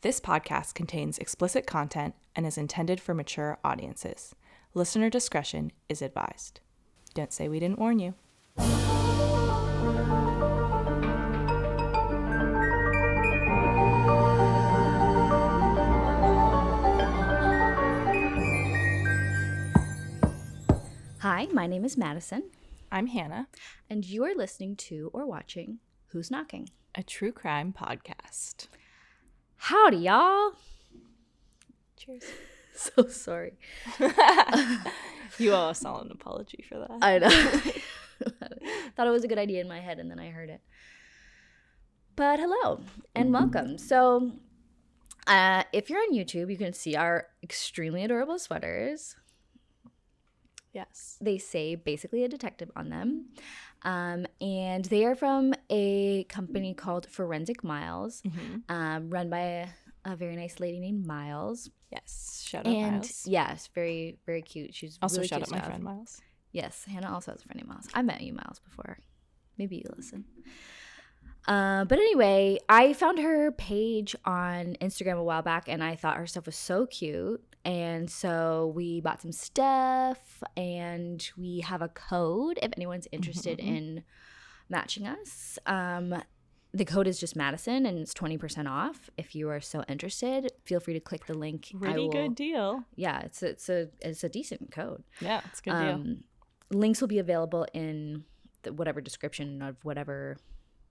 This podcast contains explicit content and is intended for mature audiences. Listener discretion is advised. Don't say we didn't warn you. Hi, my name is Madison, I'm Hannah, and you are listening to or watching Who's Knocking? a true crime podcast. Howdy, y'all. Cheers. So sorry. You owe us all an apology for that. I know. Thought it was a good idea in my head, and then I heard it. But hello, and welcome. So, if you're on YouTube, you can see our extremely adorable sweaters. Yes. They say basically a detective on them. And they are from a company called Forensic Miles, run by a very nice lady named Miles. Yes. Shout out Miles. Yes, very, very cute. She's Also really shout cute out my stuff. friend Miles. Yes, Hannah also has a friend named Miles. I met you, Miles, before. Maybe you listen. But anyway, I found her page on Instagram a while back, and I thought her stuff was so cute. And so we bought some stuff, and we have a code if anyone's interested in matching us. The code is just Madison, and it's 20% off. If you are so interested, feel free to click the link. Pretty good deal. Yeah, it's a decent code. Yeah, it's a good deal. Links will be available in whatever description of whatever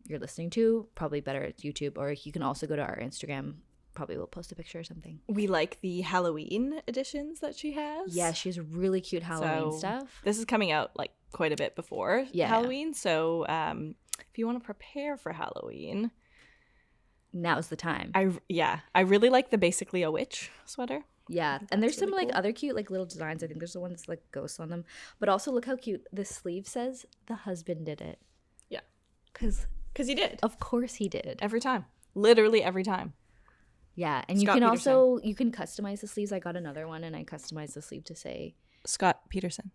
you're listening to. Probably better at YouTube, or you can also go to our Instagram. Probably will post a picture or something. We like the Halloween editions that she has. Yeah, she has really cute Halloween stuff. This is coming out like quite a bit before Halloween. So if you want to prepare for Halloween, now's the time. I really like the Basically a Witch sweater. Yeah, and there's really some like other cute like little designs. I think there's the one that's like ghosts on them. But also look how cute the sleeve says the husband did it. Yeah. Because he did. Of course he did. Every time. Literally every time. Yeah, and Scott you can Peterson. also you can customize the sleeves. I got another one, and I customized the sleeve to say Scott Peterson.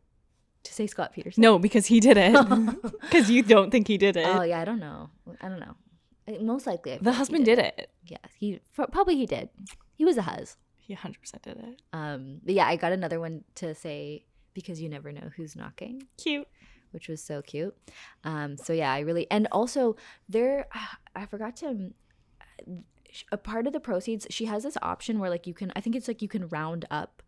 Scott Peterson. No, because he did it. Because you don't think he did it. Oh yeah, I don't know. Most likely, the husband did it. Yeah, he did. He was a huz. He 100% did it. But yeah, I got another one to say because you never know who's knocking. Cute. Which was so cute. So yeah, and also I forgot to. A part of the proceeds, she has this option where like you can round up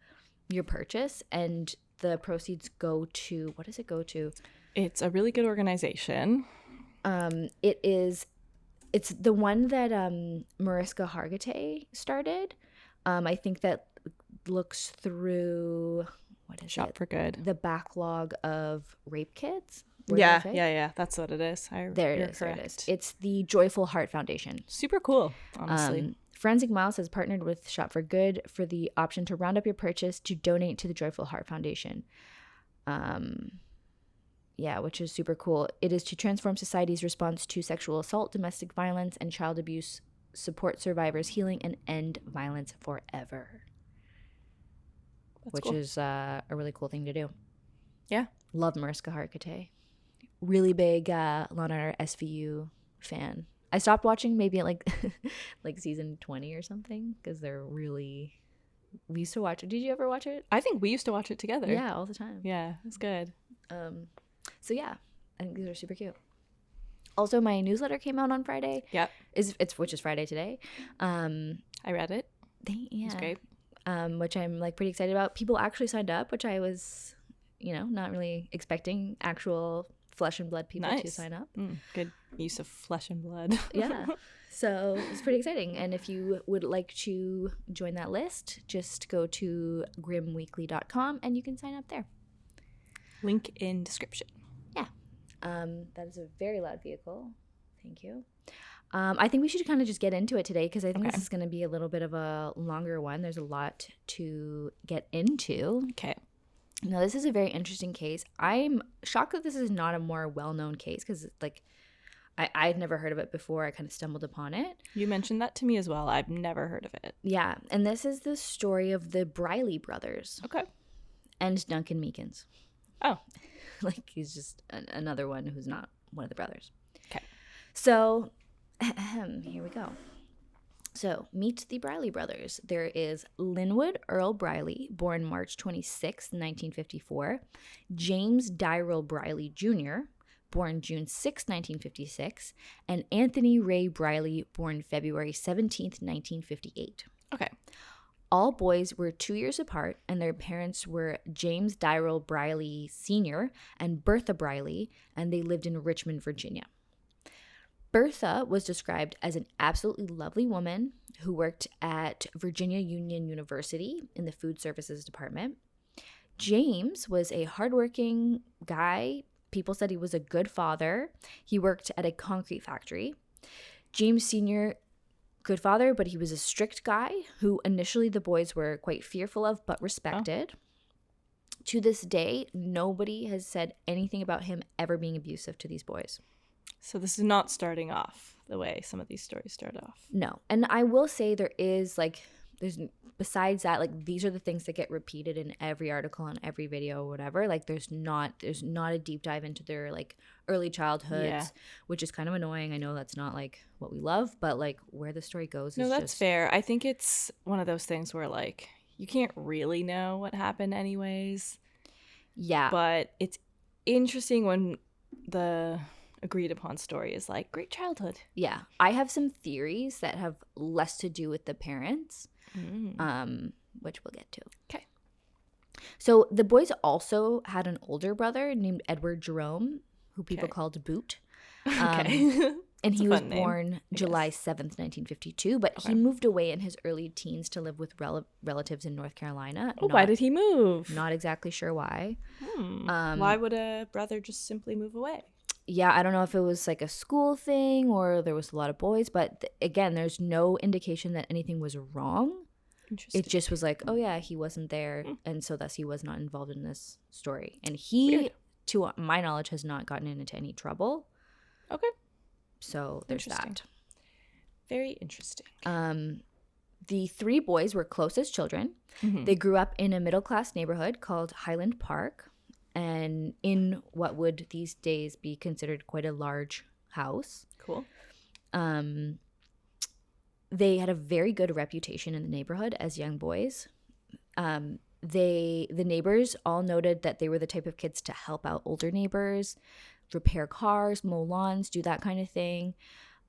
your purchase, and the proceeds go to, what does it go to? It's a really good organization. It's the one that Mariska Hargitay started. I think that looks through, what is Shop it? for Good. The backlog of rape kits. Yeah. That's what it is. There it is. It's the Joyful Heart Foundation. Super cool, honestly. Forensic Miles has partnered with Shop for Good for the option to round up your purchase to donate to the Joyful Heart Foundation. Which is super cool. It is to transform society's response to sexual assault, domestic violence, and child abuse, support survivors' healing, and end violence forever. Which cool. Is a really cool thing to do. Yeah. Love Mariska Hargitay. Really big Law & Order SVU fan. I stopped watching maybe at like season 20 or something because we used to watch it. Did you ever watch it? I think we used to watch it together. Yeah, all the time. Yeah, it's good. So yeah, I think these are super cute. Also, my newsletter came out on Friday. Yep. Which is Friday today. I read it. Yeah. It's great. Which I'm like pretty excited about. People actually signed up, which I was, not really expecting actual flesh and blood people to sign up. Good use of flesh and blood. Yeah. So it's pretty exciting. And if you would like to join that list, just go to grimweekly.com and you can sign up there. Link in description. Yeah. That is a very loud vehicle. Thank you. I think we should kind of just get into it today because I think this is going to be a little bit of a longer one. There's a lot to get into. Okay. Now, this is a very interesting case. I'm shocked that this is not a more well-known case because, like, I'd never heard of it before. I kind of stumbled upon it. You mentioned that to me as well. I've never heard of it. Yeah, and this is the story of the Briley brothers. Okay. And Duncan Meekins. Oh. Like, he's just another one who's not one of the brothers. Okay. So, here we go. So, meet the Briley brothers. There is Linwood Earl Briley, born March 26, 1954. James Dyrrell Briley Jr., born June 6, 1956. And Anthony Ray Briley, born February 17, 1958. Okay. All boys were 2 years apart, and their parents were James Dyrrell Briley Sr. and Bertha Briley, and they lived in Richmond, Virginia. Bertha was described as an absolutely lovely woman who worked at Virginia Union University in the food services department. James was a hardworking guy. People said he was a good father. He worked at a concrete factory. James Sr., good father, but he was a strict guy who initially the boys were quite fearful of but respected. To this day, nobody has said anything about him ever being abusive to these boys. So this is not starting off the way some of these stories start off. No. And I will say there's besides that, like, these are the things that get repeated in every article and every video or whatever. Like, there's not a deep dive into their, like, early childhoods, which is kind of annoying. I know that's not, like, what we love, but, like, where the story goes is that's fair. I think it's one of those things where, like, you can't really know what happened anyways. Yeah. But it's interesting when the agreed upon story is like great childhood. Yeah. I have some theories that have less to do with the parents, which we'll get to. Okay. So the boys also had an older brother named Edward Jerome, who people called Boot. Okay. And he was born July 7th, 1952, but he moved away in his early teens to live with relatives in North Carolina. Why did he move? Not exactly sure why. Why would a brother just simply move away? Yeah, I don't know if it was like a school thing or there was a lot of boys, but again, there's no indication that anything was wrong. It just was like, oh yeah, he wasn't there, and so thus he was not involved in this story. And he, Weird. to my knowledge, has not gotten into any trouble. Okay. So there's that. Very interesting. The three boys were close as children. Mm-hmm. They grew up in a middle-class neighborhood called Highland Park, and in what would these days be considered quite a large house. Cool. They had a very good reputation in the neighborhood as young boys. The neighbors all noted that they were the type of kids to help out older neighbors, repair cars, mow lawns, do that kind of thing.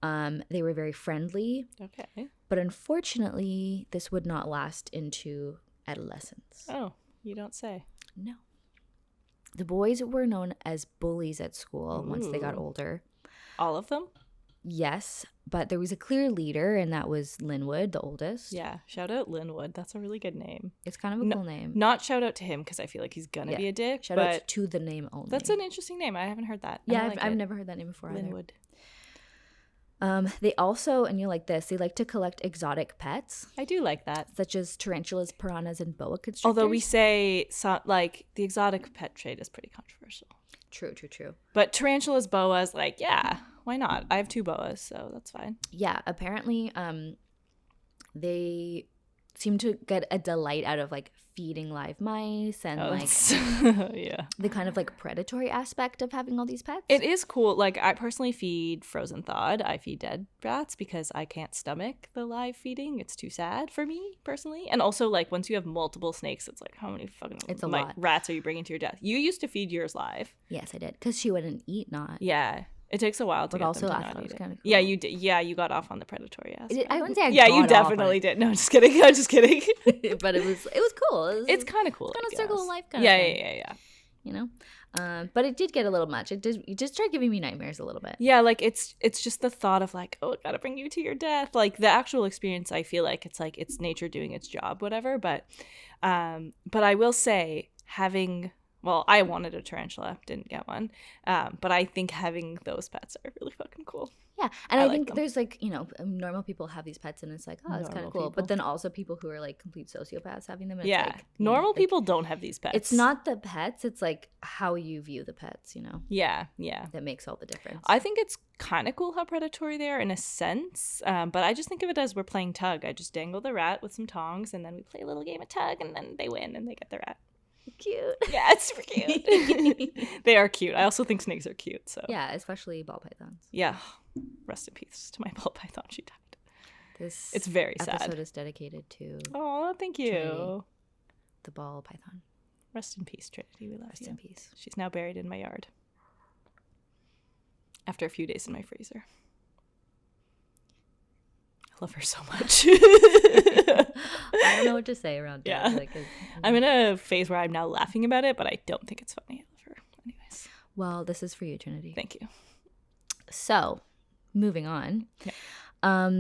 They were very friendly. Okay. But unfortunately, this would not last into adolescence. Oh, you don't say. No. The boys were known as bullies at school once they got older. All of them? Yes, but there was a clear leader, and that was Linwood, the oldest. Yeah, shout out Linwood. That's a really good name. It's kind of a cool name. Not shout out to him because I feel like he's gonna be a dick. Shout out to the name only. That's an interesting name. I haven't heard that. Yeah, I've never heard that name before. Linwood. They also, and you like this, they like to collect exotic pets. I do like that. Such as tarantulas, piranhas, and boa constrictors. Although we say, like, the exotic pet trade is pretty controversial. True. But tarantulas, boas, like, yeah, why not? I have 2 boas, so that's fine. Yeah, apparently they seem to get a delight out of, like, feeding live mice and, yeah, the kind of, like, predatory aspect of having all these pets. It is cool. Like, I personally feed frozen thawed. I feed dead rats because I can't stomach the live feeding. It's too sad for me, personally. And also, like, once you have multiple snakes, it's like, how many fucking lot. Rats are you bringing to your death? You used to feed yours live. Yes, I did. Because she wouldn't eat not. Yeah. It takes a while to get them to not eat it. Kind of cool. Yeah, you did. Yeah, you got off on the predatory aspect. I wouldn't say you definitely did. No, just kidding. I'm just kidding. But it was cool. It's kind of cool. Kind of circle of life kind of thing. Yeah. You know? But it did get a little much. It just started giving me nightmares a little bit. Yeah, like it's just the thought of like, oh, it gotta bring you to your death. Like the actual experience, I feel like it's nature doing its job, whatever. But I will say Well, I wanted a tarantula, didn't get one. But I think having those pets are really fucking cool. Yeah, and I think there's like, you know, normal people have these pets and it's like, oh, it's kind of cool. People. But then also people who are like complete sociopaths having them. And yeah, it's like, normal people don't have these pets. It's not the pets, it's like how you view the pets, you know? Yeah. That makes all the difference. I think it's kind of cool how predatory they are in a sense. But I just think of it as we're playing tug. I just dangle the rat with some tongs and then we play a little game of tug and then they win and they get the rat. Cute. Yeah, it's super cute. They are cute. I also think snakes are cute. So yeah, especially ball pythons. Yeah. Rest in peace to my ball python. She died. It's very sad. Episode is dedicated to Oh, thank you. Trinity, the ball python. Rest in peace, Trinity. We love Rest you. in peace. She's now buried in my yard. After a few days in my freezer. I love her so much. I don't know what to say around Yeah. that. I'm in a phase where I'm now laughing about it, but I don't think it's funny. I love her. Anyways. Well, this is for you, Trinity. Thank you. So, moving on. Yeah.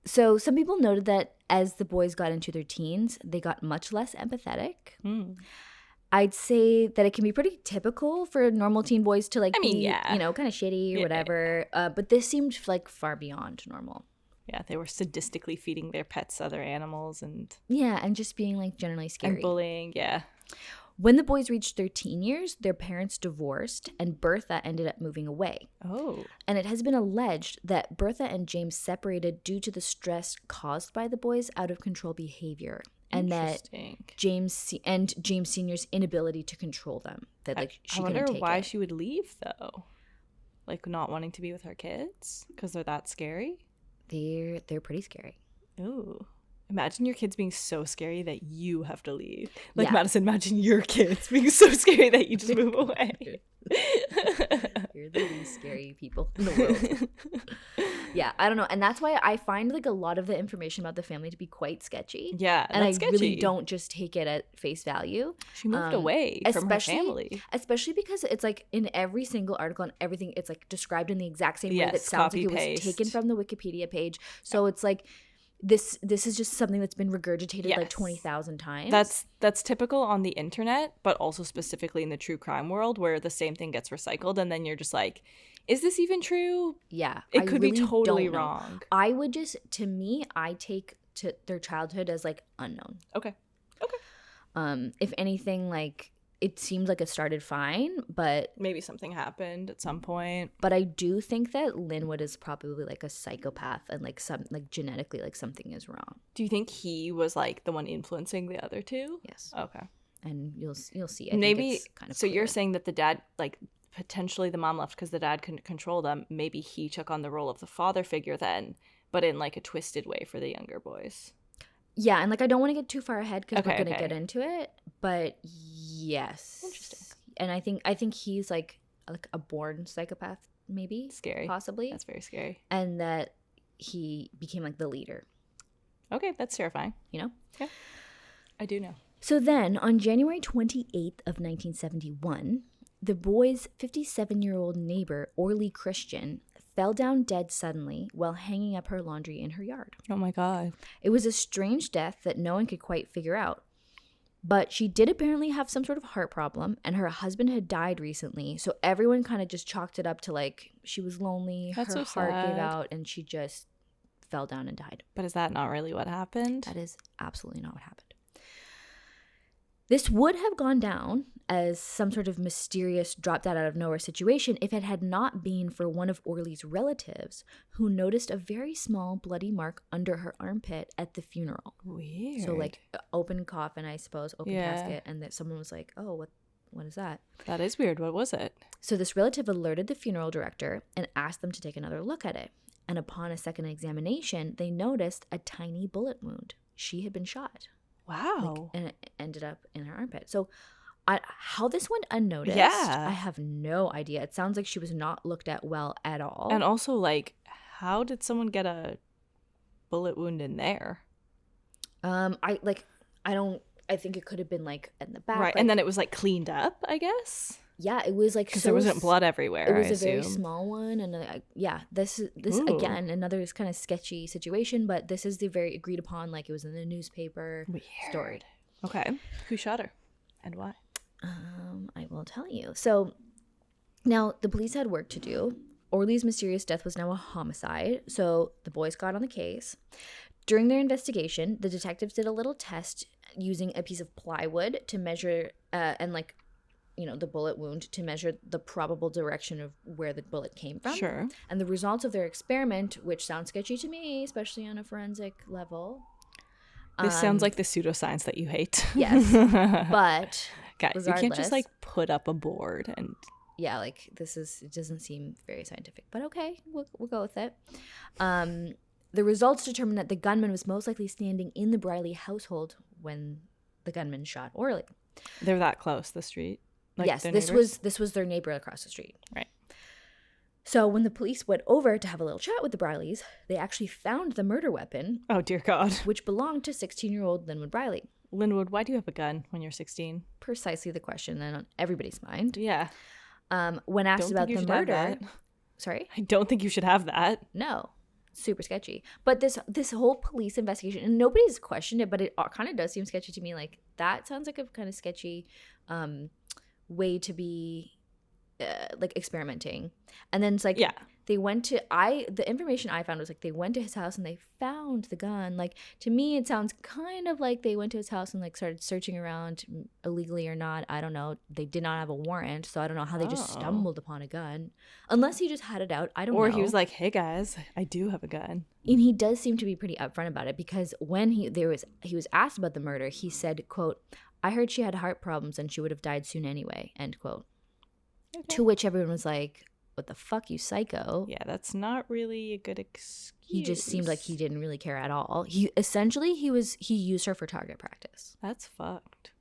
So some people noted that as the boys got into their teens, they got much less empathetic. I'd say that it can be pretty typical for normal teen boys to like be, yeah. you know, kind of shitty or whatever. But this seemed like far beyond normal. Yeah, they were sadistically feeding their pets other animals and Yeah, and just being like generally scary. and bullying. Yeah. When the boys reached 13 years, their parents divorced and Bertha ended up moving away. Oh. And it has been alleged that Bertha and James separated due to the stress caused by the boys' out-of-control behavior. And that James Sr.'s inability to control them. That like she I wonder couldn't take why it. she would leave though. Like not wanting to be with her kids because they're that scary. They're pretty scary. Ooh. Imagine your kids being so scary that you have to leave. Like Yeah. Madison, imagine your kids being so scary that you just move away. You're the least scary people in the world. Yeah, I don't know. And that's why I find like a lot of the information about the family to be quite sketchy. Yeah, And that's I sketchy. really don't just take it at face value. She moved away from her family. Especially because it's like in every single article and everything, it's like described in the exact same way that Yes, sounds like it was copy-paste. taken from the Wikipedia page. So it's like this is just something that's been regurgitated like Yes. 20,000 times. That's typical on the internet, but also specifically in the true crime world where the same thing gets recycled and then you're just like, is this even true? Yeah. It I could really be totally don't know. wrong. I would just, to me, I take to their childhood as like unknown. Okay. If anything, like it seems like it started fine, but Maybe something happened at some point. I do think that Linwood is probably like a psychopath and like some like genetically like something is wrong. Do you think he was like the one influencing the other two? Yes. Okay. And you'll see. I think Maybe it's kind of so you're clear. saying that the dad, like potentially the mom left because the dad couldn't control them. Maybe he took on the role of the father figure then, but in like a twisted way for the younger boys. Yeah, and like I don't want to get too far ahead because we're Okay, gonna okay. get into it, but yes, Interesting. And I think he's like a born psychopath, maybe Scary. possibly, That's very scary. and that he became like the leader. Okay, that's terrifying. You know. Yeah, I do know. So then, on January 28th of 1971, the boy's 57-year-old neighbor, Orly Christian, fell down dead suddenly while hanging up her laundry in her yard. Oh my god. It was a strange death that no one could quite figure out. But she did apparently have some sort of heart problem, and her husband had died recently, so everyone kind of just chalked it up to like she was lonely, That's her so heart gave sad. out, and she just fell down and died. But is that not really what happened? That is absolutely not what happened. This would have gone down as some sort of mysterious dropped out of nowhere situation if it had not been for one of Orly's relatives who noticed a very small bloody mark under her armpit at the funeral. Weird. So like open coffin, I suppose, open Yeah. casket, and that someone was like, "Oh, what is that?" That is weird. What was it? So this relative alerted the funeral director and asked them to take another look at it. And upon a second examination, they noticed a tiny bullet wound. She had been shot. Wow. And it ended up in her armpit. So how this went unnoticed, Yeah. I have no idea. It sounds like she was not looked at well at all. And also, like, how did someone get a bullet wound in there? I think it could have been like in the back. Right. like- And then it was like cleaned up, I guess? yeah, it was like Because so there wasn't blood everywhere, It was I a very assume. small one, and this Ooh. again another kind of sketchy situation, but this is the very agreed upon, like it was in the newspaper story. Weird. Okay. Who shot her? And why? I will tell you. So now the police had work to do. Orly's mysterious death was now a homicide, so the boys got on the case. During their investigation, the detectives did a little test using a piece of plywood to measure the bullet wound to measure the probable direction of where the bullet came from. Sure. And the results of their experiment, which sounds sketchy to me, especially on a forensic level. This sounds like the pseudoscience that you hate. Yes, but Guys, you can't regardless- just like put up a board and yeah, like it doesn't seem very scientific, but okay, we'll go with it. The results determined that the gunman was most likely standing in the Briley household when the gunman shot Orley. They're that close, the street? Like yes, their this neighbors? was their neighbor across the street. Right. So when the police went over to have a little chat with the Brileys, they actually found the murder weapon. Oh, dear God. Which belonged to 16-year-old Linwood Briley. Linwood, why do you have a gun when you're 16? Precisely the question then on everybody's mind. Yeah. When asked about the murder... Sorry? I don't think you should have that. No. Super sketchy. But this whole police investigation, and nobody's questioned it, but it kind of does seem sketchy to me. Like, that sounds like a kind of sketchy way to be... like experimenting. And then it's like they went to the information I found was like they went to his house and they found the gun. Like, to me it sounds kind of like they went to his house and like started searching around illegally or not. I don't know. They did not have a warrant, so I don't know how they just stumbled upon a gun, unless he just had it out. I don't know. Or he was like, hey guys, I do have a gun. And he does seem to be pretty upfront about it, because when he was asked about the murder, he said, quote, "I heard she had heart problems and she would have died soon anyway," end quote. Okay. To which everyone was like, what the fuck, you psycho? Yeah, that's not really a good excuse. He just seemed like he didn't really care at all. He used her for target practice. That's fucked.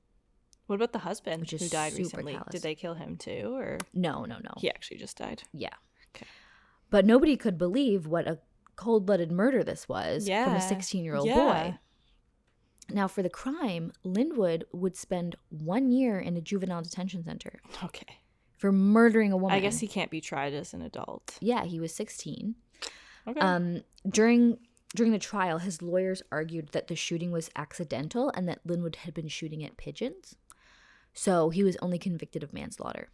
What about the husband who died recently? Callous. Did they kill him too, or No. He actually just died. Yeah. Okay. But nobody could believe what a cold-blooded murder this was from a 16-year-old boy. Now, for the crime, Linwood would spend 1 year in a juvenile detention center. Okay. For murdering a woman. I guess he can't be tried as an adult. Yeah, he was 16. Okay. During the trial, his lawyers argued that the shooting was accidental and that Linwood had been shooting at pigeons. So he was only convicted of manslaughter.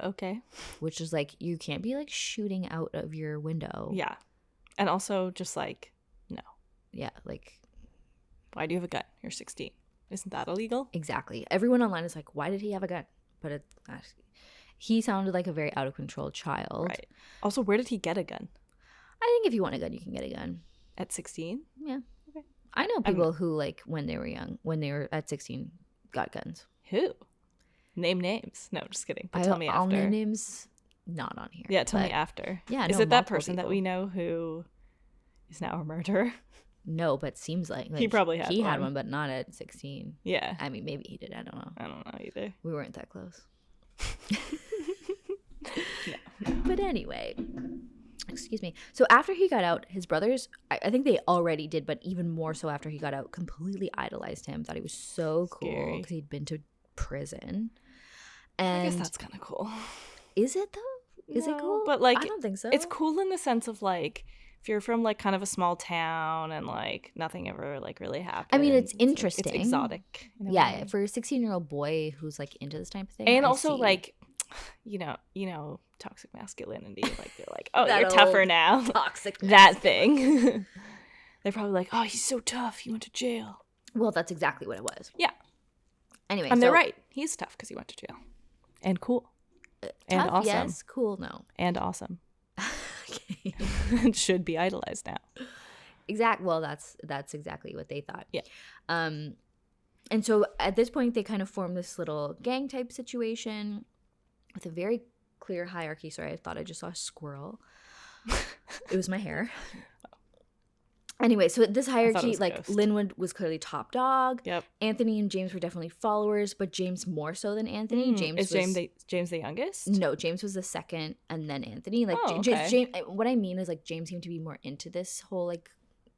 Okay. Which is like, you can't be like shooting out of your window. Yeah. And also just like, no. Yeah, like. Why do you have a gun? You're 16. Isn't that illegal? Exactly. Everyone online is like, why did he have a gun? But he sounded like a very out of control child. Right. Also, where did he get a gun? I think if you want a gun, you can get a gun. At 16? Yeah. Okay. I know people who, like, when they were at 16, got guns. Who? Name names. No, just kidding. But tell me after. I'll name names not on here. Yeah, tell me after. Yeah, is it that person that we know who is now a murderer? No, but seems like he probably had one. He had one, but not at 16. Yeah. I mean, maybe he did. I don't know. I don't know either. We weren't that close. No. But anyway, excuse me. So after he got out, his brothers, I think they already did, but even more so after he got out, completely idolized him. Thought he was so cool because he'd been to prison. And I guess that's kind of cool. Is it though? Is it cool? But like, I don't think so. It's cool in the sense of like, if you're from like kind of a small town and like nothing ever like really happens. I mean, it's interesting. It's exotic. Yeah, for a 16-year-old boy who's like into this type of thing. And also like, you know, toxic masculinity. Like they're like, oh, you're tougher now. Toxic that thing. They're probably like, oh, he's so tough. He went to jail. Well, that's exactly what it was. Yeah. Anyway, and they're right. He's tough because he went to jail. And cool. And tough, awesome. Yes, cool, no. And awesome. Okay. It should be idolized now. Well, that's exactly what they thought. Yeah. And so at this point, they kind of formed this little gang type situation with a very clear hierarchy. Sorry, I thought I just saw a squirrel. It was my hair. Anyway, so this hierarchy, like Ghost. Linwood was clearly top dog. Yep. Anthony and James were definitely followers, but James more so than Anthony. James the youngest? No, James was the second, and then Anthony. Like, James, what I mean is like James seemed to be more into this whole like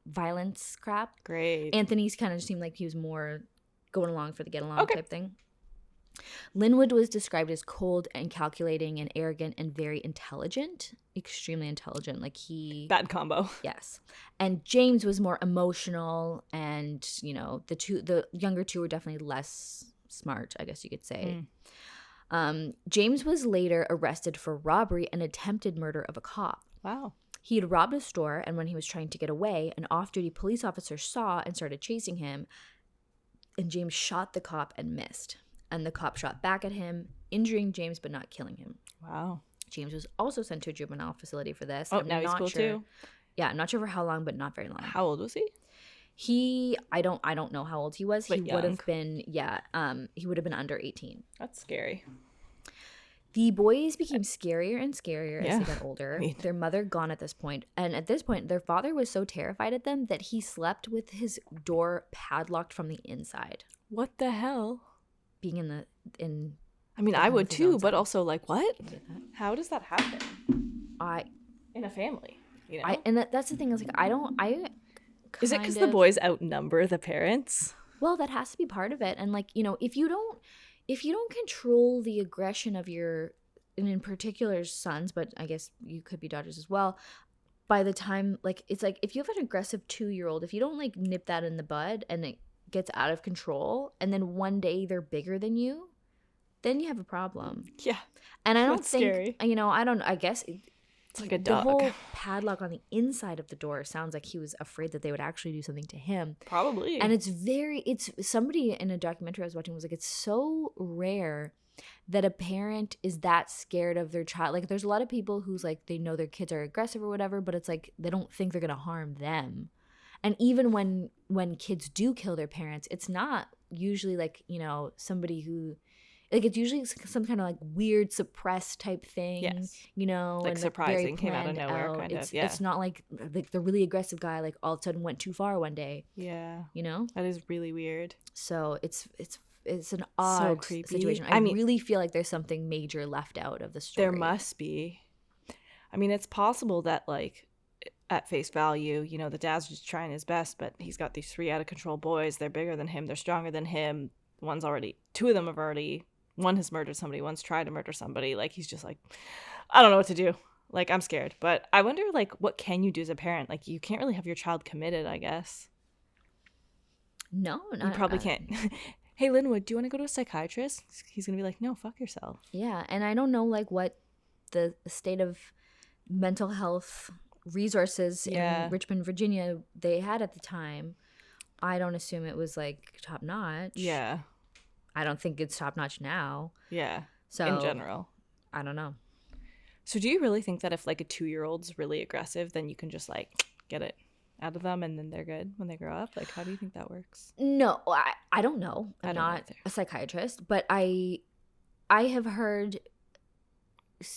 violence crap. Great. Anthony's kind of seemed like he was more going along for the get along type thing. Linwood was described as cold and calculating and arrogant and very intelligent, extremely intelligent. Like bad combo. Yes. And James was more emotional, and the younger two were definitely less smart, I guess you could say. James was later arrested for robbery and attempted murder of a cop. Wow. He had robbed a store, and when he was trying to get away, an off-duty police officer saw and started chasing him, and James shot the cop and missed. And the cop shot back at him, injuring James but not killing him. Wow. James was also sent to a juvenile facility for this. Oh, now he's cool too? Yeah, I'm not sure for how long, but not very long. How old was he? I don't know how old he was. But he would have been, he would have been under 18. That's scary. The boys became scarier and scarier as they got older. I mean, their mother gone at this point. And at this point, their father was so terrified at them that he slept with his door padlocked from the inside. what the hell? Being in I mean, the I home would with his too, own but son. also like, what? How does that happen I in a family? You know, and that's the thing is like is it because the boys outnumber the parents? Well, that has to be part of it. And like, you know, if you don't control the aggression of your, and in particular sons, but I guess you could be daughters as well, by the time, like, it's like if you have an aggressive 2-year-old, if you don't like nip that in the bud and it gets out of control and then one day they're bigger than you, then you have a problem. Yeah. And I don't That's think, scary. you know, I guess It's like a the dog. whole padlock on the inside of the door sounds like he was afraid that they would actually do something to him. Probably. And it's somebody in a documentary I was watching was like, it's so rare that a parent is that scared of their child. Like there's a lot of people who's like, they know their kids are aggressive or whatever, but it's like, they don't think they're going to harm them. And even when kids do kill their parents, it's not usually like, you know, somebody who, like it's usually some kind of like weird suppressed type thing, Yes. you know, Like and surprising, very came out of planned nowhere out. kind of, It's not like the really aggressive guy like all of a sudden went too far one day, Yeah. you know. That is really weird. So it's an odd creepy. situation. I mean, really feel like there's something major left out of the story. There must be. I mean, it's possible that like at face value, you know, the dad's just trying his best, but he's got these 3 out of control boys. They're bigger than him. They're stronger than him. Two of them have already, one has murdered somebody. One's tried to murder somebody. Like he's just like, I don't know what to do. Like I'm scared. But I wonder like what can you do as a parent? Like you can't really have your child committed, I guess. No, You probably can't. Hey, Linwood, do you want to go to a psychiatrist? He's going to be like, no, fuck yourself. Yeah, and I don't know like what the state of mental health resources in Richmond, Virginia they had at the time. I don't assume it was like top notch. Yeah. I don't think it's top notch now. Yeah. So in general. I don't know. So do you really think that if like a 2-year-old's really aggressive, then you can just like get it out of them and then they're good when they grow up? Like how do you think that works? No, I don't know. I'm I don't not know a psychiatrist, but I have heard.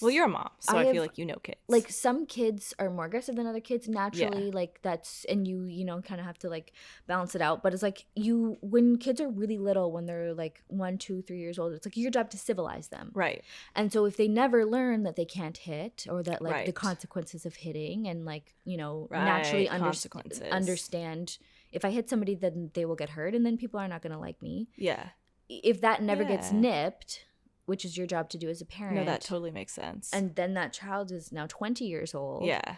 Well, you're a mom, so I feel like you know kids. Like some kids are more aggressive than other kids naturally. Like that's, and you know, kind of have to like balance it out. But it's like when kids are really little, when they're like 1, 2, 3 years old, it's like your job to civilize them. Right. And so if they never learn that they can't hit or that like the Right. consequences of hitting and like, you know, Right. naturally Consequences. understand if I hit somebody, then they will get hurt and then people are not going to like me. Yeah. If that never gets Yeah. nipped, which is your job to do as a parent. No, that totally makes sense. And then that child is now 20 years old. Yeah.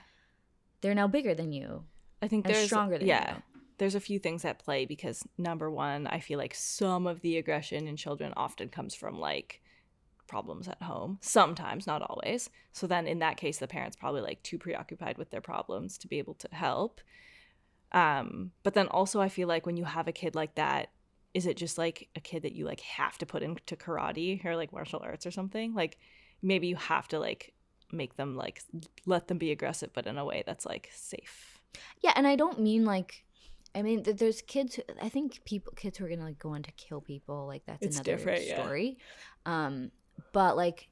They're now bigger than you. I think and there's stronger than you. There's a few things at play because number one, I feel like some of the aggression in children often comes from like problems at home. Sometimes, not always. So then in that case, the parent's probably like too preoccupied with their problems to be able to help. But then also I feel like when you have a kid like that, is it just like a kid that you like have to put into karate or like martial arts or something? Like maybe you have to like make them like let them be aggressive, but in a way that's like safe. Yeah, and I don't mean like, I mean there's kids. I think kids who are gonna like go on to kill people, like that's It's another different, story. But like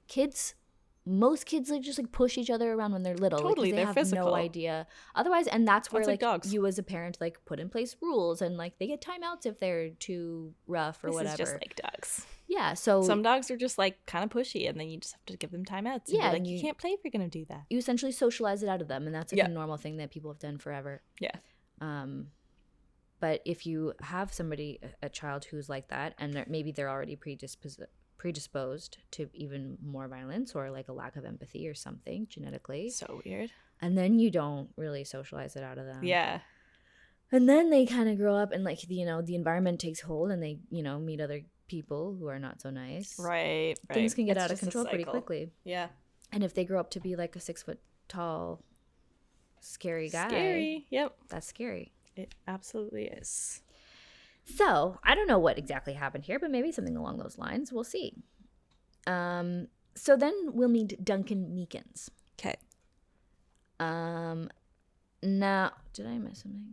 most kids like just like push each other around when they're little. Totally, like, they're they have physical. no idea. Otherwise, and that's where That's like dogs. you as a parent like put in place rules and like they get timeouts if they're too rough or This whatever. is just like dogs. Yeah, so Some dogs are just like kind of pushy, and then you just have to give them timeouts. Yeah, like and you can't play if you're gonna do that. you essentially socialize it out of them, and that's like Yeah. a normal thing that people have done forever. Yeah. But if you have somebody, a child who's like that, and maybe they're already predisposed to even more violence or like a lack of empathy or something genetically, So weird. and then you don't really socialize it out of them. Yeah. And then they kind of grow up and like, you know, the environment takes hold and they, you know, meet other people who are not so nice. Right. Things can get It's out of just a control pretty cycle. quickly. Yeah. And if they grow up to be like a 6 foot tall, scary guy, Scary. Yep. that's scary. It absolutely is. So I don't know what exactly happened here, but maybe something along those lines. We'll see. So then we'll meet Duncan Meekins. Okay. Now, did I miss something?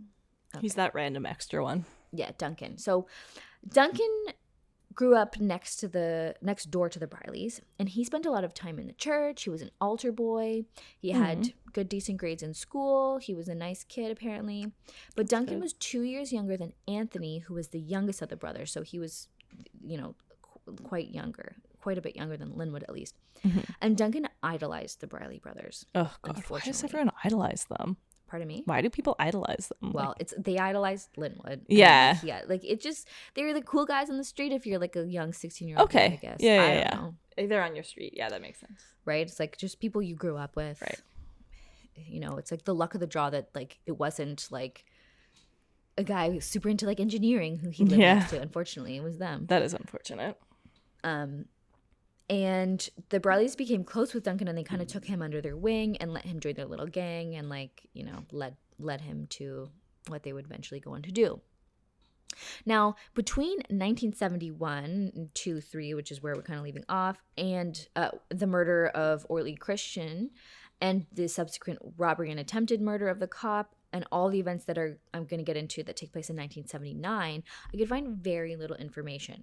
He's that random extra one. Yeah, Duncan. So Duncan grew up next door to the Brileys, and he spent a lot of time in the church. He was an altar boy. He had good, decent grades in school. He was a nice kid, apparently. But Duncan was 2 years younger than Anthony, who was the youngest of the brothers. So he was, quite a bit younger than Linwood, at least. And Duncan idolized the Briley brothers. Oh, God. Why does everyone idolize them? Pardon me? Why do people idolize them? Well, they idolized Linwood. Yeah. They were the cool guys on the street if you're like a young 16-year-old okay. kid, I guess. Yeah, I don't know. They're on your street. Yeah, that makes sense. Right? It's like just people you grew up with. Right. It's like the luck of the draw that like it wasn't like a guy who's super into like engineering who he lived next to. Unfortunately, it was them. That is unfortunate. And the Brileys became close with Duncan, and they kind of took him under their wing and let him join their little gang, and led him to what they would eventually go on to do. Now, between 1971 and 2-3, which is where we're kind of leaving off, and the murder of Orley Christian and the subsequent robbery and attempted murder of the cop, and all the events that I'm going to get into that take place in 1979, I could find very little information.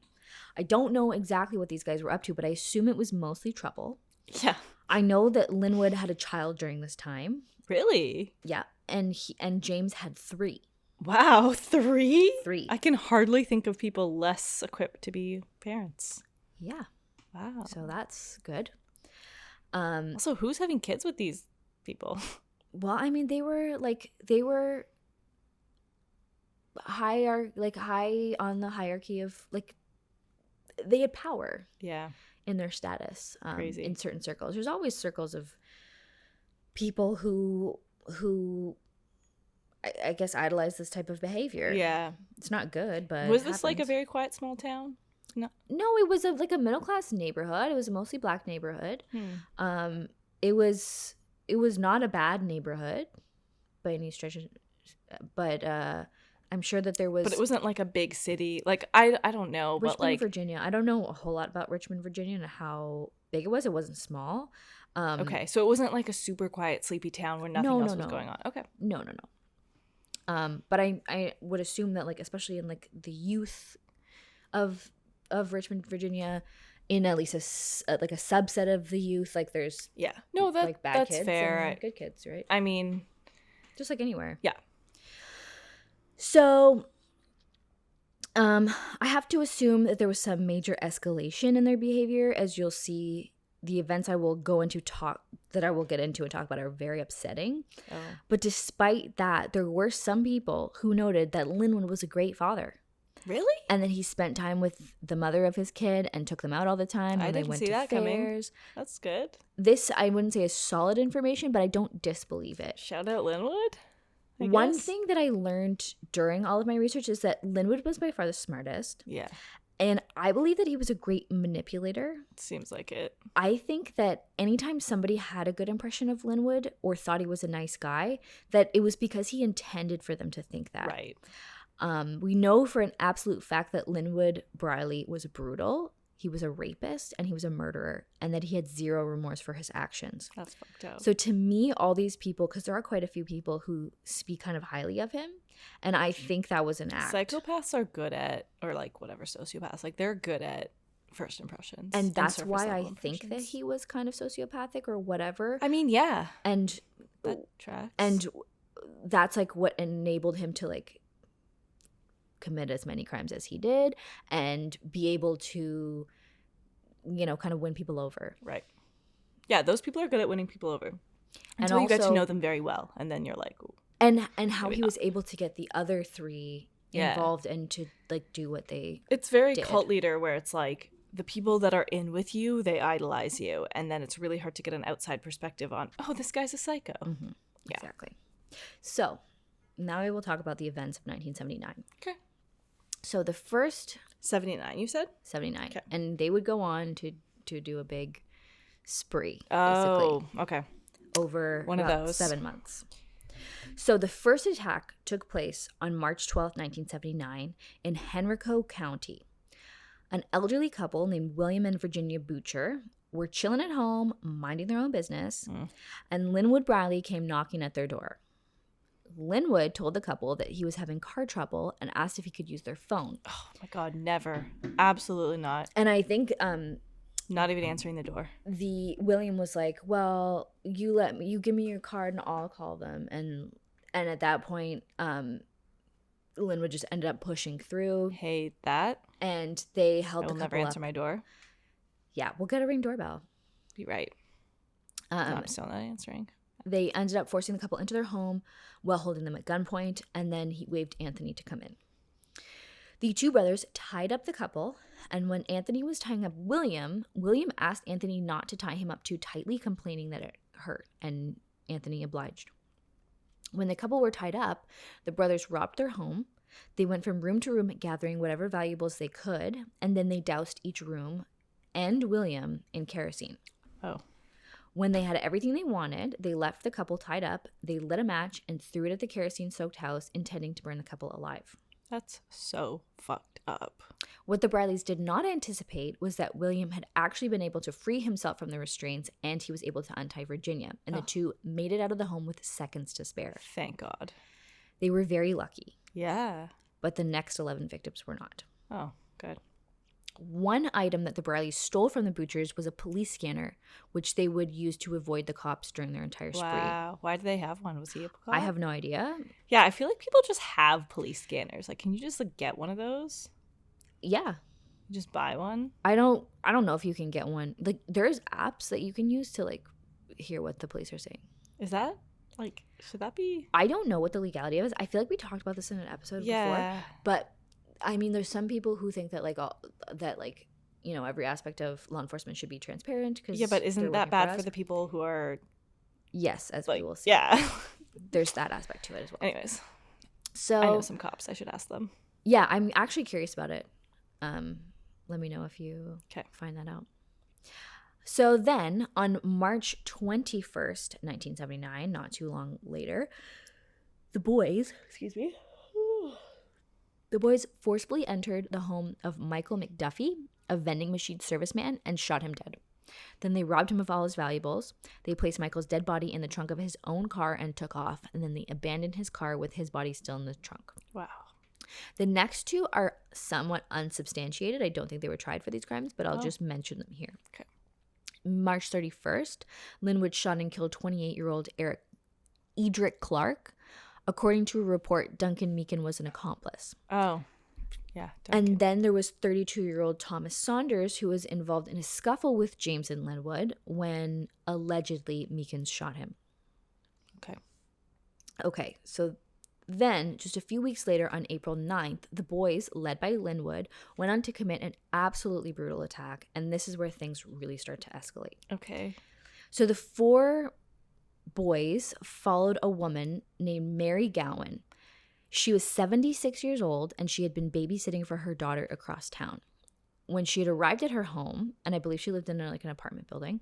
I don't know exactly what these guys were up to, but I assume it was mostly trouble. Yeah. I know that Linwood had a child during this time. Really? Yeah. And James had 3. Wow, 3? 3. I can hardly think of people less equipped to be parents. Yeah. Wow. So that's good. Also, who's having kids with these people? Well, I mean, they were high on the hierarchy of like they had power. Yeah. In their status. Crazy. In certain circles. There's always circles of people who I guess idolize this type of behavior. Yeah. It's not good, but was this like a very quiet small town? No, it was like a middle class neighborhood. It was a mostly black neighborhood. It was not a bad neighborhood by any stretch, but I'm sure that there was. But it wasn't like a big city. Like I don't know, Richmond, but like Virginia. I don't know a whole lot about Richmond, Virginia, and how big it was. It wasn't small. Okay, so it wasn't like a super quiet, sleepy town where nothing else was going on. Okay. No. But I would assume that like especially in like the youth of Richmond, Virginia, in at least a subset of the youth, like there's like bad that's kids fair. and good kids, right? I mean, just like anywhere. Yeah. So, I have to assume that there was some major escalation in their behavior, as you'll see. The events I will get into and talk about are very upsetting. Oh. But despite that, there were some people who noted that Linwood was a great father. Really? And that he spent time with the mother of his kid and took them out all the time. I didn't see that coming. That's good. This, I wouldn't say is solid information, but I don't disbelieve it. Shout out Linwood. One thing that I learned during all of my research is that Linwood was by far the smartest. Yeah. And I believe that he was a great manipulator. Seems like it. I think that anytime somebody had a good impression of Linwood or thought he was a nice guy, that it was because he intended for them to think that. Right. We know for an absolute fact that Linwood Briley was brutal. He was a rapist and he was a murderer, and that he had zero remorse for his actions. That's fucked up. So to me, all these people, because there are quite a few people who speak kind of highly of him, and I think that was an act. Psychopaths are good at, or like whatever, sociopaths, like they're good at first impressions. And that's why I think that he was kind of sociopathic or whatever. I mean, yeah. And that tracks. And that's like what enabled him to like commit as many crimes as he did and be able to, kind of win people over. Right. Yeah, those people are good at winning people over. Until you get to know them very well, and then you're like, ooh. And how he was able to get the other 3 involved and to like do what they It's very cult leader where it's like the people that are in with you, they idolize you, and then it's really hard to get an outside perspective on, oh, this guy's a psycho. Mm-hmm. Yeah. Exactly. So now I will talk about the events of 1979. Okay. So the first 79, you said? 79. Okay. And they would go on to do a big spree, basically. Oh, okay. Over one of those 7 months. So the first attack took place on March 12th, 1979 in Henrico County. An elderly couple named William and Virginia Butcher were chilling at home, minding their own business, and Linwood Briley came knocking at their door. Linwood told the couple that he was having car trouble and asked if he could use their phone. Oh my God, never. Absolutely not. And I think not even answering the door. William was like, well, you give me your card and I'll call them. And at that point, Linwood just ended up pushing through. Hate that. And they held I the will couple never answer my door. Yeah, we'll get a Ring doorbell. Be right. I'm still not answering. They ended up forcing the couple into their home while holding them at gunpoint, and then he waved Anthony to come in. The two brothers tied up the couple, and when Anthony was tying up William asked Anthony not to tie him up too tightly, complaining that it hurt, and Anthony obliged. When the couple were tied up, the brothers robbed their home. They went from room to room gathering whatever valuables they could, and then they doused each room and William in kerosene. Oh. When they had everything they wanted, they left the couple tied up, they lit a match, and threw it at the kerosene-soaked house, intending to burn the couple alive. That's so fucked up. What the Brileys did not anticipate was that William had actually been able to free himself from the restraints, and he was able to untie Virginia, and the two made it out of the home with seconds to spare. Thank God. They were very lucky. Yeah. But the next 11 victims were not. Oh, good. One item that the Brileys stole from the butchers was a police scanner, which they would use to avoid the cops during their entire spree. Wow. Why do they have one? Was he a cop? I have no idea. Yeah, I feel like people just have police scanners. Like, can you just get one of those? Yeah. Just buy one? I don't know if you can get one. Like, there's apps that you can use to hear what the police are saying. Is that should that be? I don't know what the legality is. I feel like we talked about this in an episode before. But I mean, there's some people who think that every aspect of law enforcement should be transparent. Yeah, but isn't that bad for the people who are? Yes, as we will see. Yeah, there's that aspect to it as well. Anyways, so I know some cops. I should ask them. Yeah, I'm actually curious about it. Let me know if you find that out. So then, on March 21st, 1979, not too long later, the boys forcibly entered the home of Michael McDuffie, a vending machine serviceman, and shot him dead. Then they robbed him of all his valuables. They placed Michael's dead body in the trunk of his own car and took off, and then they abandoned his car with his body still in the trunk. Wow. The next two are somewhat unsubstantiated. I don't think they were tried for these crimes, but I'll just mention them here. Okay. March 31st, Linwood shot and killed 28-year-old Edric Clark. According to a report, Duncan Meakin was an accomplice. Oh, yeah. Duncan. And then there was 32-year-old Thomas Saunders, who was involved in a scuffle with James and Linwood when allegedly Meakin shot him. Okay, so then, just a few weeks later, on April 9th, the boys, led by Linwood, went on to commit an absolutely brutal attack, and this is where things really start to escalate. Okay. So the four boys followed a woman named Mary Gowan. She was 76 years old, and she had been babysitting for her daughter across town. When she had arrived at her home, and I believe she lived in an apartment building,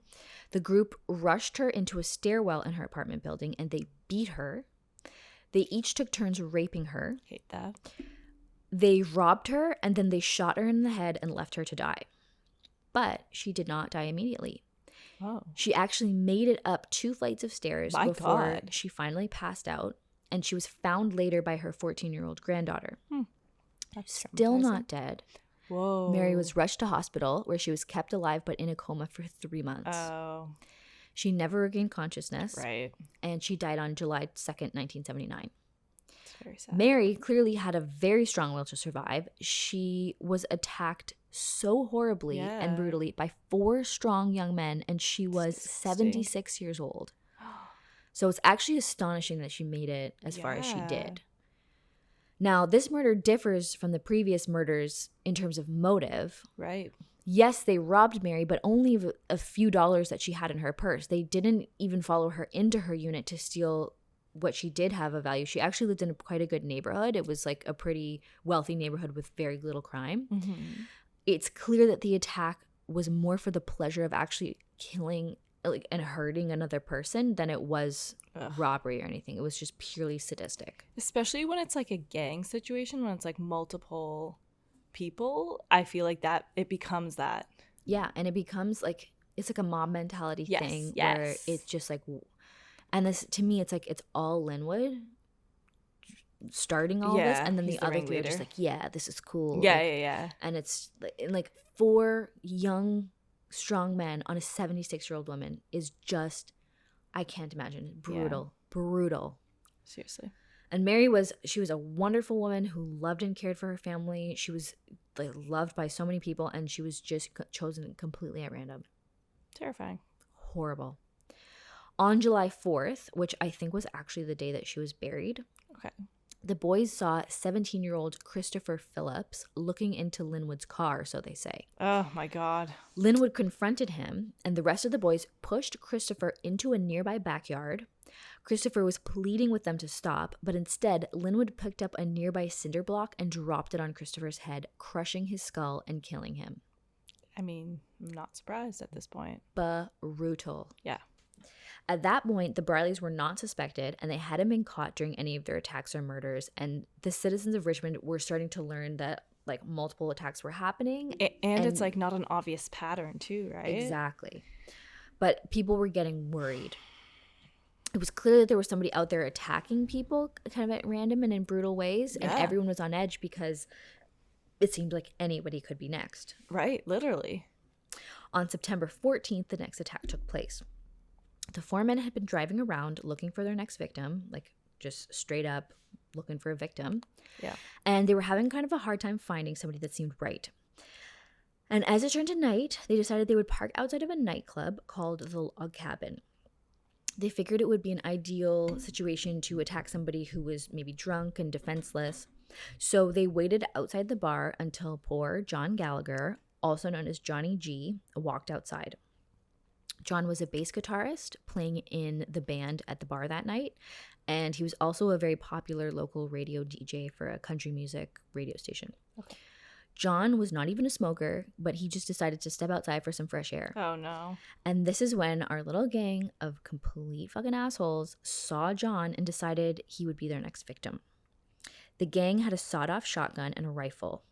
the group rushed her into a stairwell in her apartment building, and they beat her. They each took turns raping her. Hate that. They robbed her, and then they shot her in the head and left her to die. But she did not die immediately. Oh. She actually made it up 2 flights of stairs before she finally passed out, and she was found later by her 14-year-old granddaughter. That's still not dead. Whoa. Mary was rushed to hospital, where she was kept alive but in a coma for 3 months. Oh. She never regained consciousness. Right. And she died on July 2nd, 1979. It's very sad. Mary clearly had a very strong will to survive. She was attacked so horribly and brutally by 4 strong young men, and she was 76 years old. So it's actually astonishing that she made it as far as she did. Now, this murder differs from the previous murders in terms of motive. Right. Yes, they robbed Mary, but only a few dollars that she had in her purse. They didn't even follow her into her unit to steal what she did have of value. She actually lived in quite a good neighborhood. It was like a pretty wealthy neighborhood with very little crime. Mm-hmm. It's clear that the attack was more for the pleasure of actually killing and hurting another person than it was robbery or anything. It was just purely sadistic. Especially when it's like a gang situation, when it's like multiple people, I feel like that it becomes that. Yeah, and it becomes like it's like a mob mentality thing where it's just like, and this to me it's like it's all Linwood, starting all this, and then he's the other three are ringleader. just like, yeah, this is cool. Yeah, like, yeah. And it's like 4 young, strong men on a 76-year-old woman is just, I can't imagine. Brutal. Seriously. And she was a wonderful woman who loved and cared for her family. She was like loved by so many people, and she was just chosen completely at random. Terrifying. Horrible. On July 4th, which I think was actually the day that she was buried, okay, the boys saw 17-year-old Christopher Phillips looking into Linwood's car, so they say. Oh, my God. Linwood confronted him, and the rest of the boys pushed Christopher into a nearby backyard. Christopher was pleading with them to stop, but instead, Linwood picked up a nearby cinder block and dropped it on Christopher's head, crushing his skull and killing him. I mean, I'm not surprised at this point. Brutal. Yeah. At that point, the Brileys were not suspected, and they hadn't been caught during any of their attacks or murders, and the citizens of Richmond were starting to learn that, like, multiple attacks were happening. And it's, like, not an obvious pattern, too, right? Exactly. But people were getting worried. It was clear that there was somebody out there attacking people kind of at random and in brutal ways, and everyone was on edge because it seemed like anybody could be next. Right, literally. On September 14th, the next attack took place. The 4 men had been driving around looking for their next victim, like just straight up looking for a victim. Yeah. And they were having kind of a hard time finding somebody that seemed right. And as it turned to night, they decided they would park outside of a nightclub called the Log Cabin. They figured it would be an ideal situation to attack somebody who was maybe drunk and defenseless. So they waited outside the bar until poor John Gallagher, also known as Johnny G, walked outside. John was a bass guitarist playing in the band at the bar that night, and he was also a very popular local radio DJ for a country music radio station. Okay. John was not even a smoker, but he just decided to step outside for some fresh air. Oh, no. And this is when our little gang of complete fucking assholes saw John and decided he would be their next victim. The gang had a sawed-off shotgun and a rifle.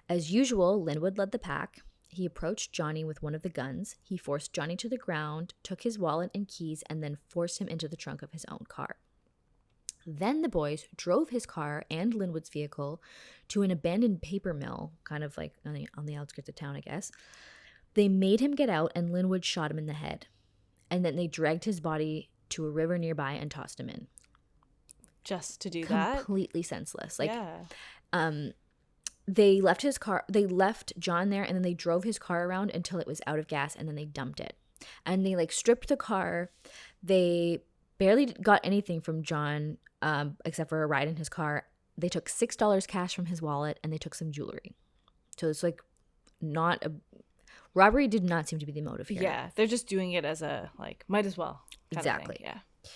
As usual, Linwood led the pack. He approached Johnny with one of the guns. He forced Johnny to the ground, took his wallet and keys, and then forced him into the trunk of his own car. Then the boys drove his car and Linwood's vehicle to an abandoned paper mill, kind of like on the outskirts of town, I guess. They made him get out, and Linwood shot him in the head. And then they dragged his body to a river nearby and tossed him in. Just to do that? Completely senseless. Yeah. They left John there, and then they drove his car around until it was out of gas, and then they dumped it. And they stripped the car. They barely got anything from John except for a ride in his car. They took $6 cash from his wallet, and they took some jewelry. So it's not a robbery. Did not seem to be the motive here. Yeah, they're just doing it as a might as well kind exactly. of thing. Yeah.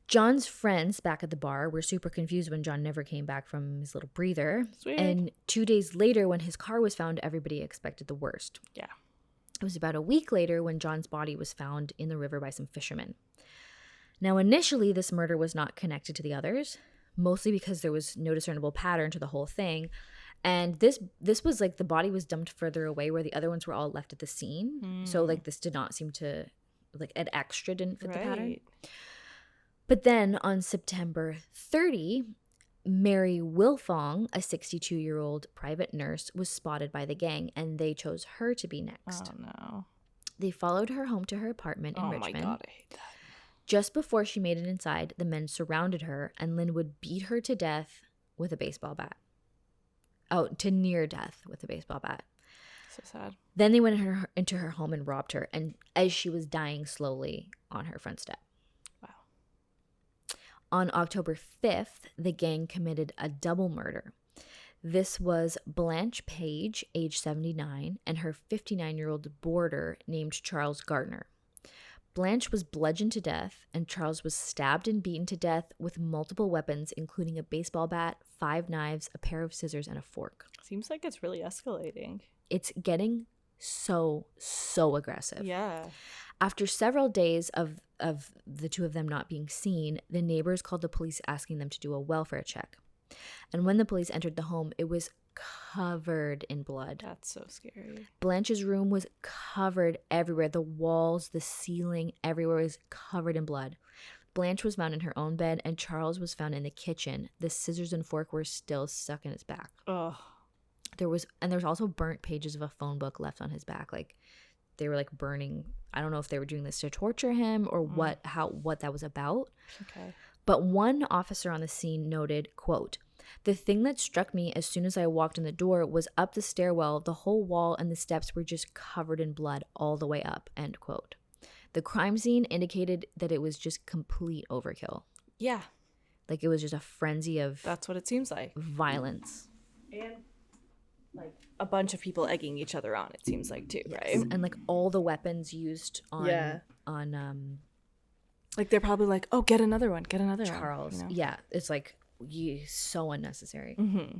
John's friends back at the bar were super confused when John never came back from his little breather. Sweet. And 2 days later, when his car was found, everybody expected the worst. Yeah. It was about a week later when John's body was found in the river by some fishermen. Now, initially, this murder was not connected to the others, mostly because there was no discernible pattern to the whole thing. And this was the body was dumped further away where the other ones were all left at the scene. So this did not seem to, an extra didn't fit the pattern. But then on September 30, Mary Wilfong, a 62-year-old private nurse, was spotted by the gang, and they chose her to be next. Oh, no. They followed her home to her apartment in Richmond. Oh, my God, I hate that. Just before she made it inside, the men surrounded her, and Linwood beat her to death with a baseball bat. Oh, to near death with a baseball bat. So sad. Then they went into her home and robbed her, and as she was dying slowly on her front step. Wow. On October 5th, the gang committed a double murder. This was Blanche Page, age 79, and her 59-year-old boarder named Charles Gardner. Blanche was bludgeoned to death, and Charles was stabbed and beaten to death with multiple weapons, including a baseball bat, 5 knives, a pair of scissors, and a fork. Seems like it's really escalating. It's getting so aggressive. Yeah. After several days of the two of them not being seen, the neighbors called the police asking them to do a welfare check. And when the police entered the home, it was covered in blood. That's so scary. Blanche's room was covered everywhere. The walls, the ceiling, everywhere was covered in blood. Blanche was found in her own bed, and Charles was found in the kitchen. The scissors and fork were still stuck in his back. Oh. There was also burnt pages of a phone book left on his back. Like, they were like burning. I don't know if they were doing this to torture him or what that was about. Okay. But one officer on the scene noted, quote, "The thing that struck me as soon as I walked in the door was up the stairwell, the whole wall and the steps were just covered in blood all the way up," end quote. The crime scene indicated that it was just complete overkill. Yeah. Like, it was just a frenzy of That's what it seems like. violence. And like a bunch of people egging each other on, it seems like, too, Yes. right? And like all the weapons used on like they're probably like, oh, get another one. Charles. You know? Yeah. It's like so unnecessary. Mm-hmm.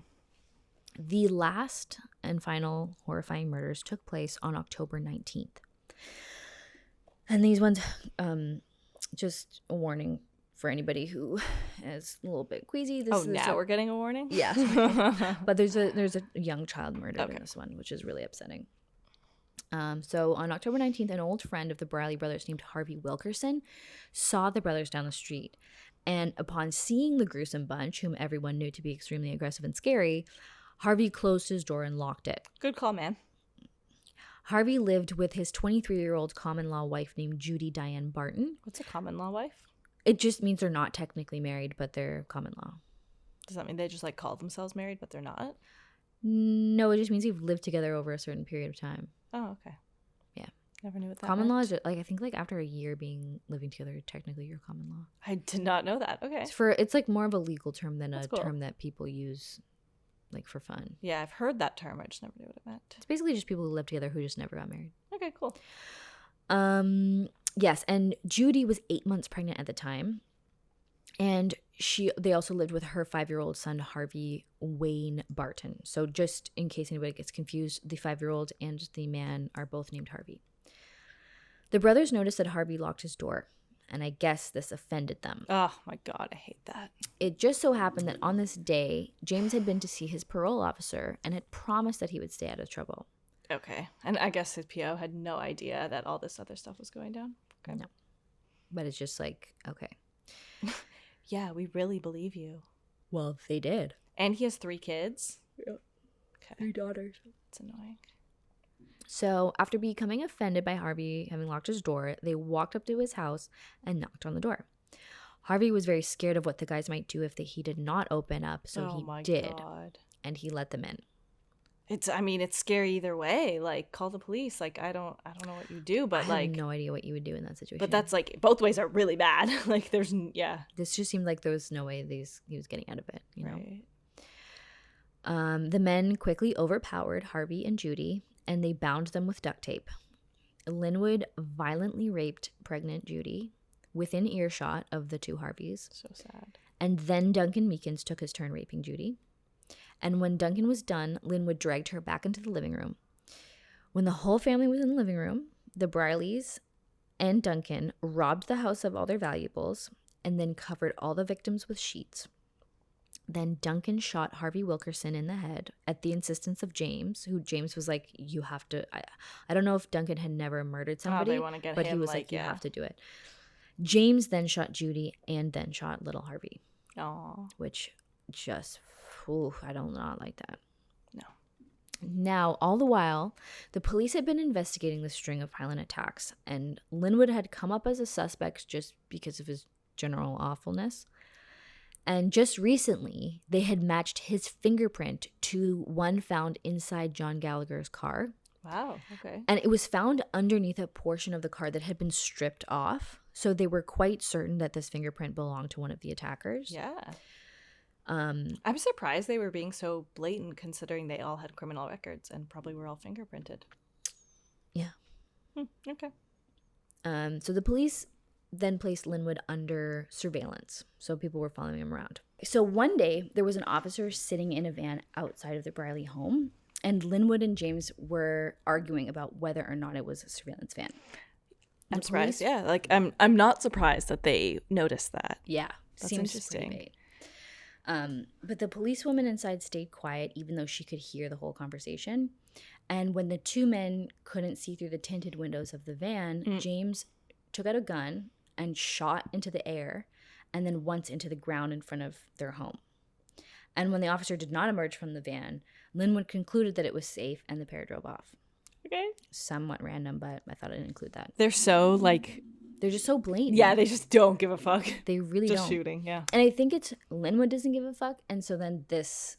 The last and final horrifying murders took place on October 19th. And these ones, just a warning for anybody who is a little bit queasy. We're getting a warning? Yeah. But there's a young child murdered in this one, which is really upsetting. So on October 19th, an old friend of the Briley brothers named Harvey Wilkerson saw the brothers down the street. And upon seeing the gruesome bunch, whom everyone knew to be extremely aggressive and scary, Harvey closed his door and locked it. Good call, man. Harvey lived with his 23-year-old common-law wife named Judy Diane Barton. What's a common-law wife? It just means they're not technically married, but they're common law. Does that mean they just like call themselves married, but they're not? No, it just means they've lived together over a certain period of time. Oh, okay. Yeah. Never knew what that Common meant. law is like, I think like after a year living together, technically you're common law. I did not know that. Okay. It's like more of a legal term than That's a cool. term that people use like for fun. Yeah, I've heard that term. I just never knew what it meant. It's basically just people who live together who just never got married. Okay, cool. Yes, and Judy was 8 months pregnant at the time. And they also lived with her 5-year-old son, Harvey Wayne Barton. So just in case anybody gets confused, the 5-year-old and the man are both named Harvey. The brothers noticed that Harvey locked his door, and I guess this offended them. Oh my God, I hate that. It just so happened that on this day, James had been to see his parole officer and had promised that he would stay out of trouble. Okay. And I guess his PO had no idea that all this other stuff was going down. Okay. No. But it's just like, okay. Yeah, we really believe you. Well, they did. And he has 3 kids? Yep. Okay. 3 daughters. It's annoying. So after becoming offended by Harvey having locked his door, they walked up to his house and knocked on the door. Harvey was very scared of what the guys might do if he did not open up, so he did. God. And he let them in. It's scary either way. Like, call the police. Like, I don't know what you do, but I have no idea what you would do in that situation. But that's like, both ways are really bad. Like, there's, yeah. This just seemed like there was no way he was getting out of it, you know? Right. The men quickly overpowered Harvey and Judy, and they bound them with duct tape. Linwood violently raped pregnant Judy within earshot of the 2 Harveys. So sad. And then Duncan Meekins took his turn raping Judy. And when Duncan was done, Linwood dragged her back into the living room. When the whole family was in the living room, the Brileys and Duncan robbed the house of all their valuables and then covered all the victims with sheets. Then Duncan shot Harvey Wilkerson in the head at the insistence of James, who James was like, you have to. I don't know if Duncan had never murdered somebody, they want to get but him, he was like, you yeah. have to do it. James then shot Judy and then shot little Harvey. Oh. Which just, I don't not like that. No. Now, all the while, the police had been investigating the string of violent attacks, and Linwood had come up as a suspect just because of his general awfulness. And just recently, they had matched his fingerprint to one found inside John Gallagher's car. Wow, okay. And it was found underneath a portion of the car that had been stripped off. So they were quite certain that this fingerprint belonged to one of the attackers. Yeah. I'm surprised they were being so blatant considering they all had criminal records and probably were all fingerprinted. Yeah. Okay. So the police then placed Linwood under surveillance. So people were following him around. So one day, there was an officer sitting in a van outside of the Briley home, and Linwood and James were arguing about whether or not it was a surveillance van. I'm surprised. Yeah, like I'm not surprised that they noticed that. Yeah, that's seems interesting. Pretty vague. But the policewoman inside stayed quiet, even though she could hear the whole conversation. And when the 2 men couldn't see through the tinted windows of the van, James took out a gun and shot into the air, and then once into the ground in front of their home. And when the officer did not emerge from the van, Linwood concluded that it was safe, and the pair drove off. Okay. Somewhat random, but I thought I'd include that. They're so, like... They're just so blatant. Yeah, they just don't give a fuck. They really just don't. Just shooting, yeah. And I think it's Linwood doesn't give a fuck, and so then this,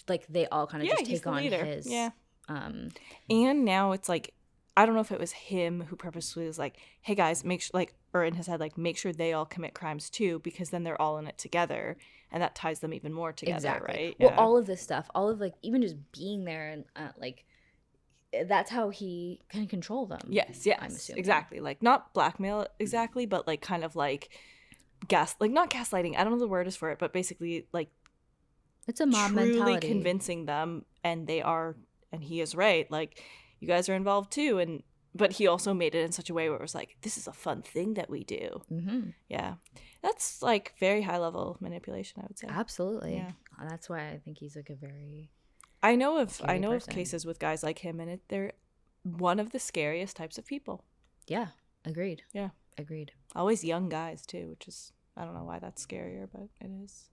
like, they all kind of just take on leader. his... Yeah. And now it's like, I don't know if it was him who purposely was like, hey guys, make sure, like, or in his head, like, make sure they all commit crimes too, because then they're all in it together, and that ties them even more together, exactly. right? Well, all of this stuff, all of, like, even just being there, and like, that's how he can control them. Yes, I'm assuming. exactly. Like, not blackmail exactly, but like kind of like not gaslighting. I don't know the word is for it, but basically like it's a mob truly mentality. Convincing them, and they are, and he is right. Like, you guys are involved too, but he also made it in such a way where it was like, this is a fun thing that we do. Mm-hmm. Yeah, that's like very high level manipulation, I would say. Absolutely. Yeah. That's why I think he's like a very... I know of cases with guys like him, and they're one of the scariest types of people. Yeah, agreed. Yeah, agreed. Always young guys too, which is, I don't know why that's scarier, but it is.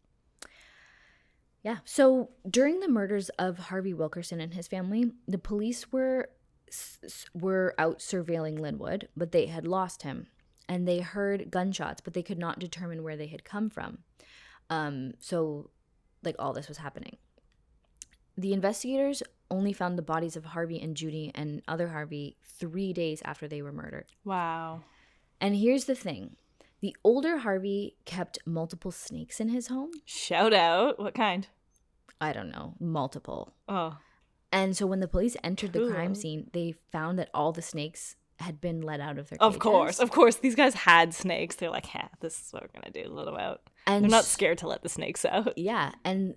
Yeah. So during the murders of Harvey Wilkerson and his family, the police were out surveilling Linwood, but they had lost him, and they heard gunshots, but they could not determine where they had come from. So, like, all this was happening. The investigators only found the bodies of Harvey and Judy and other Harvey 3 days after they were murdered. Wow. And here's the thing. The older Harvey kept multiple snakes in his home. Shout out. What kind? I don't know. Multiple. Oh. And so when the police entered the crime scene, they found that all the snakes had been let out of their cages. Of course. These guys had snakes. They're like, this is what we're going to do. Let them out. And they're not scared to let the snakes out. Yeah. And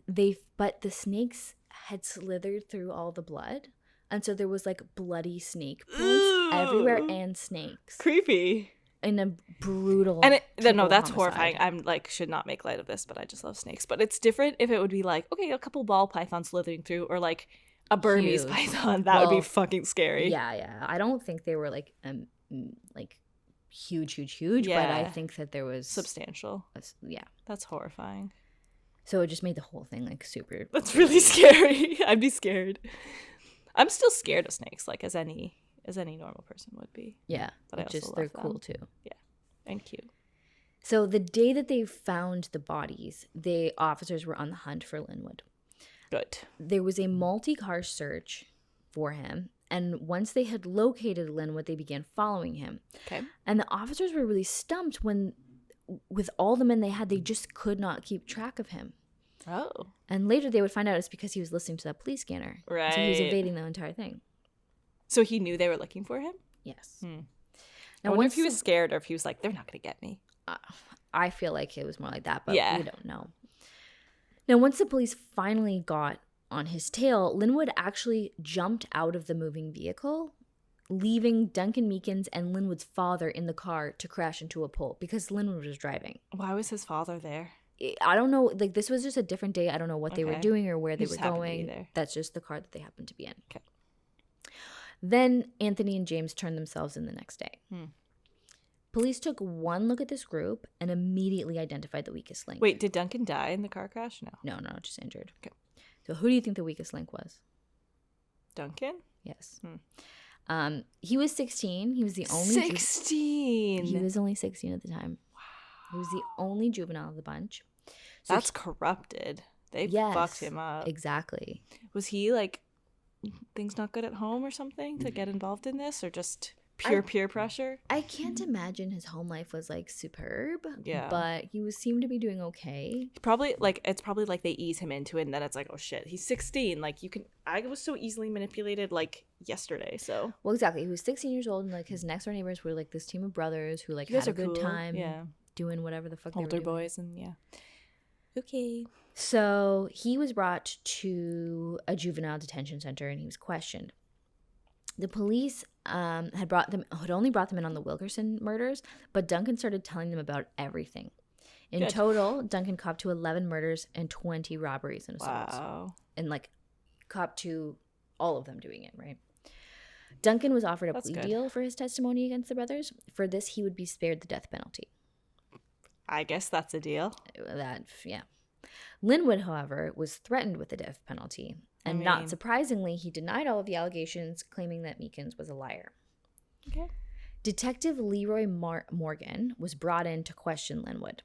but the snakes had slithered through all the blood, and so there was like bloody snake prints everywhere and snakes. Creepy. In a brutal and no, that's homicide. horrifying. I'm like, should not make light of this, but I just love snakes. But it's different if it would be like, okay, a couple ball pythons slithering through, or like a Burmese python. That would be fucking scary. Yeah. I don't think they were like huge, but I think that there was substantial. Yeah, that's horrifying. So it just made the whole thing like super. That's really scary. I'd be scared. I'm still scared of snakes, like as any normal person would be. Yeah, but they're cool too. Yeah, and cute. So the day that they found the bodies, the officers were on the hunt for Linwood. Good. There was a multi-car search for him, and once they had located Linwood, they began following him. Okay. And the officers were really stumped when, with all the men they had, they just could not keep track of him. Oh. And later they would find out it's because he was listening to that police scanner. Right. So he was evading the entire thing. So he knew they were looking for him? Yes. Now, I wonder if he was scared or if he was like, they're not going to get me. I feel like it was more like that, but yeah. We don't know. Now, once the police finally got on his tail, Linwood actually jumped out of the moving vehicle, leaving Duncan Meekins and Linwood's father in the car to crash into a pole because Linwood was driving. Why was his father there? I don't know. Like, this was just a different day. I don't know what they were doing or where they were going. That's just the car that they happened to be in. Okay. Then Anthony and James turned themselves in the next day. Police took one look at this group and immediately identified the weakest link. Wait, did Duncan die in the car crash? No, just injured. Okay. So who do you think the weakest link was? Duncan? Yes. He was 16. He was the only 16. He was only 16 at the time. Wow. He was the only juvenile of the bunch. So that's corrupted. They fucked him up. Exactly. Was he like things not good at home or something to get involved in this, or just pure peer pressure? I can't imagine his home life was like superb. Yeah. But he seemed to be doing okay. Probably like it's probably like they ease him into it, and then it's like, oh shit, he's 16. Like I was so easily manipulated like yesterday. So well, exactly. He was 16 years old, and like his next door neighbors were like this team of brothers who like had a good time. Yeah. Doing whatever the fuck older they were doing. boys and yeah. Okay. So he was brought to a juvenile detention center and he was questioned. The police had only brought them in on the Wilkerson murders, but Duncan started telling them about everything. In total, Duncan copped to 11 murders and 20 robberies and assaults. Wow. And like copped to all of them doing it, right? Duncan was offered a That's plea good. deal for his testimony against the brothers. For this, he would be spared the death penalty. I guess that's a deal. Yeah. Linwood, however, was threatened with the death penalty. And not surprisingly, he denied all of the allegations, claiming that Meekins was a liar. Okay. Detective Leroy Morgan was brought in to question Linwood.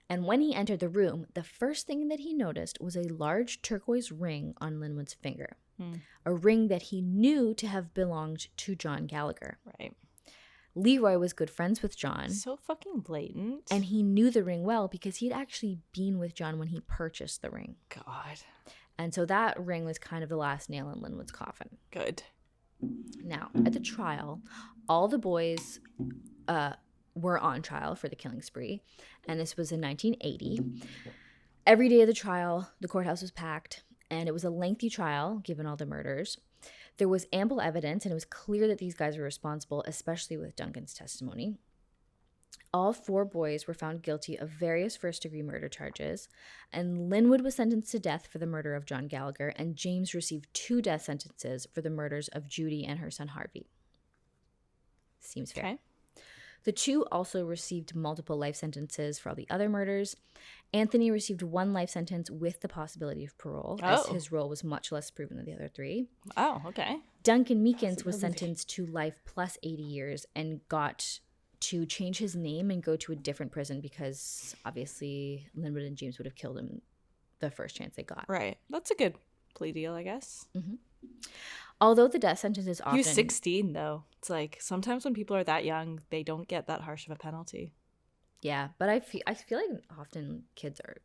And when he entered the room, the first thing that he noticed was a large turquoise ring on Linwood's finger. A ring that he knew to have belonged to John Gallagher. Right. Leroy was good friends with John. So fucking blatant. And he knew the ring well because he'd actually been with John when he purchased the ring. God. And so that ring was kind of the last nail in Linwood's coffin. Good. Now, at the trial, all the boys were on trial for the killing spree. And this was in 1980. Every day of the trial, the courthouse was packed. And it was a lengthy trial, given all the murders. There was ample evidence, and it was clear that these guys were responsible, especially with Duncan's testimony. All 4 boys were found guilty of various first-degree murder charges, and Linwood was sentenced to death for the murder of John Gallagher, and James received 2 death sentences for the murders of Judy and her son Harvey. Seems fair. Okay. The 2 also received multiple life sentences for all the other murders. Anthony received 1 life sentence with the possibility of parole, as his role was much less proven than the other 3. Oh, okay. Duncan Meekins was sentenced to life plus 80 years and got to change his name and go to a different prison because obviously Linwood and James would have killed him the first chance they got. Right. That's a good plea deal, I guess. Mm-hmm. Although the death sentence is often... He was 16, though. It's like sometimes when people are that young, they don't get that harsh of a penalty. Yeah, but I feel like often kids are...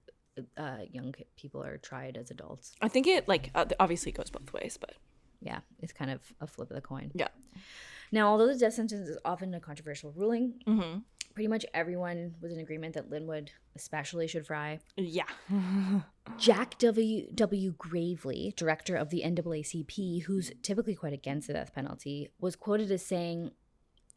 young people are tried as adults. I think it, obviously goes both ways, but... Yeah, it's kind of a flip of the coin. Yeah. Now, although the death sentence is often a controversial ruling, Mm-hmm. pretty much everyone was in agreement that Linwood especially should fry. Yeah. Jack W. Gravely, director of the NAACP, who's typically quite against the death penalty, was quoted as saying,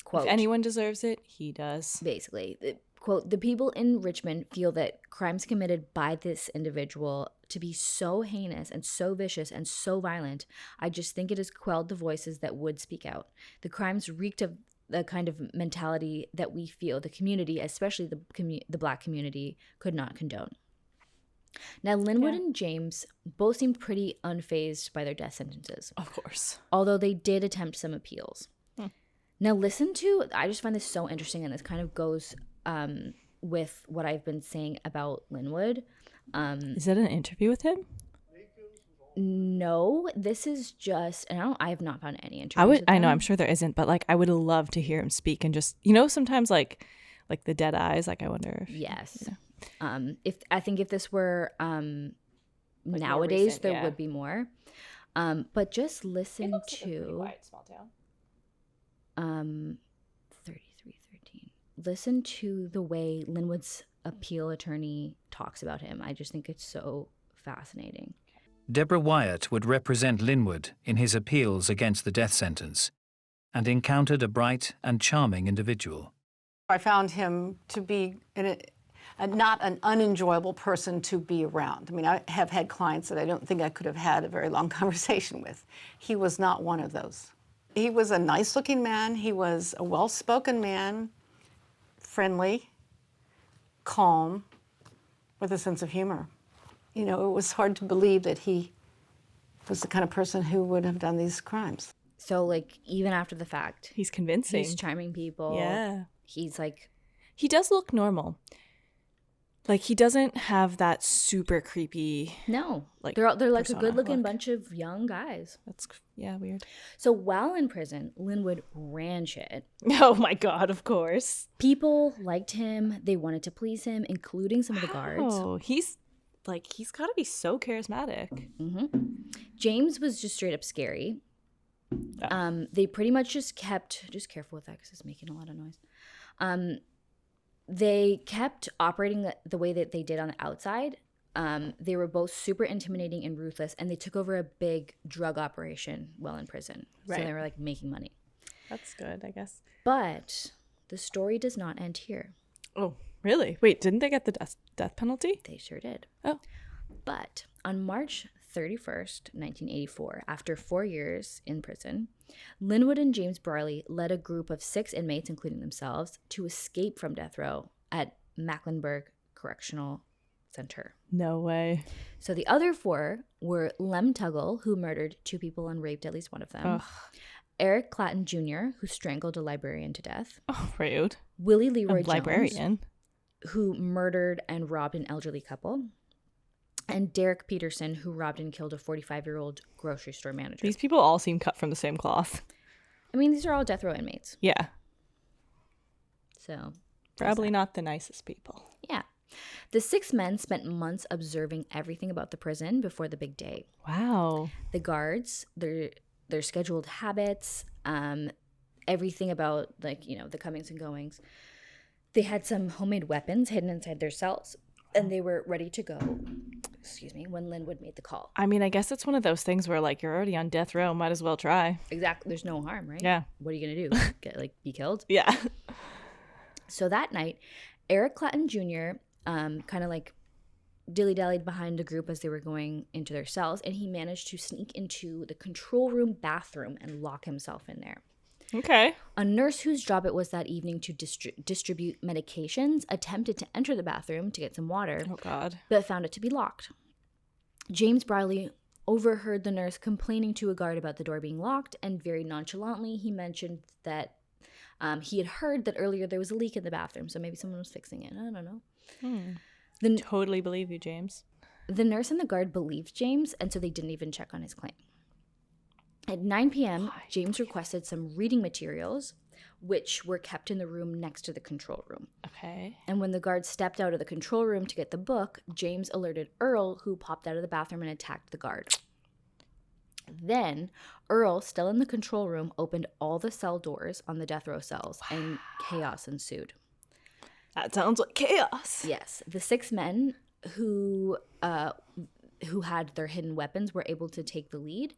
quote, if anyone deserves it, he does. Basically, quote, the people in Richmond feel that crimes committed by this individual to be so heinous and so vicious and so violent, I just think it has quelled the voices that would speak out. The crimes reeked of the kind of mentality that we feel the community, especially the Black community, could not condone. Now, Linwood and James both seemed pretty unfazed by their death sentences. Of course. Although they did attempt some appeals. Now, I just find this so interesting, and this kind of goes with what I've been saying about Linwood. Is that an interview with him? No, this is just, and I have not found any interviews. I know, I'm sure there isn't, but I would love to hear him speak and just, sometimes like the dead eyes, I wonder if. Yes. If this were nowadays, recent, there would be more. But just listen to quiet, small town. 3313. Listen to the way Linwood's appeal attorney talks about him. I just think it's so fascinating. Deborah Wyatt would represent Linwood in his appeals against the death sentence and encountered a bright and charming individual. I found him to be not an unenjoyable person to be around. I mean, I have had clients that I don't think I could have had a very long conversation with. He was not one of those. He was a nice-looking man. He was a well-spoken man, friendly, calm, with a sense of humor. It was hard to believe that he was the kind of person who would have done these crimes. So, even after the fact, he's convincing. He's charming people. Yeah. He's he does look normal. He doesn't have that super creepy. No. They're like a good-looking look. bunch of young guys. That's, weird. So while in prison, Linwood ran shit. Oh my God, of course. People liked him. They wanted to please him, including some of the guards. Oh, he's got to be so charismatic. Mm-hmm. James was just straight up scary. Oh. They pretty much just careful with that because it's making a lot of noise. They kept operating the way that they did on the outside. They were both super intimidating and ruthless, and they took over a big drug operation while in prison. Right. So they were making money. That's good, I guess. But the story does not end here. Oh, really? Wait, didn't they get the death penalty? They sure did. Oh. But on March 31st, 1984, after 4 years in prison, Linwood and James Briley led a group of 6 inmates, including themselves, to escape from death row at Mecklenburg Correctional Center. No way. So the other 4 were Lem Tuggle, who murdered 2 people and raped at least one of them. Ugh. Eric Clatton Jr., who strangled a librarian to death. Oh, rude. Willie Leroy Jones, librarian. who murdered and robbed an elderly couple. And Derek Peterson, who robbed and killed a 45-year-old grocery store manager. These people all seem cut from the same cloth. I mean, these are all death row inmates. Yeah. So Probably not the nicest people. yeah. The 6 men spent months observing everything about the prison before the big day. Wow. The guards, their scheduled habits, everything about, like, you know, the comings and goings. They had some homemade weapons hidden inside their cells, and they were ready to go, when Linwood made the call. I mean, I guess it's one of those things where, like, you're already on death row, might as well try. Exactly. There's no harm, right? Yeah. What are you going to do? Be killed? Yeah. So that night, Eric Clatton Jr. Kind of like dilly-dallied behind the group as they were going into their cells, and he managed to sneak into the control room bathroom and lock himself in there. Okay. A nurse whose job it was that evening to distribute medications attempted to enter the bathroom to get some water, Oh, God. but found it to be locked. James Briley overheard the nurse complaining to a guard about the door being locked, and very nonchalantly he mentioned that he had heard that earlier there was a leak in the bathroom, so maybe someone was fixing it. I don't know. Totally believe you, James. The nurse and the guard believed James, and so they didn't even check on his claim. At 9 p.m., James requested some reading materials, which were kept in the room next to the control room. Okay. And when the guard stepped out of the control room to get the book, James alerted Earl, who popped out of the bathroom and attacked the guard. Then, Earl, still in the control room, opened all the cell doors on the death row cells, and chaos ensued. That sounds like chaos. Yes. The 6 men who had their hidden weapons were able to take the lead,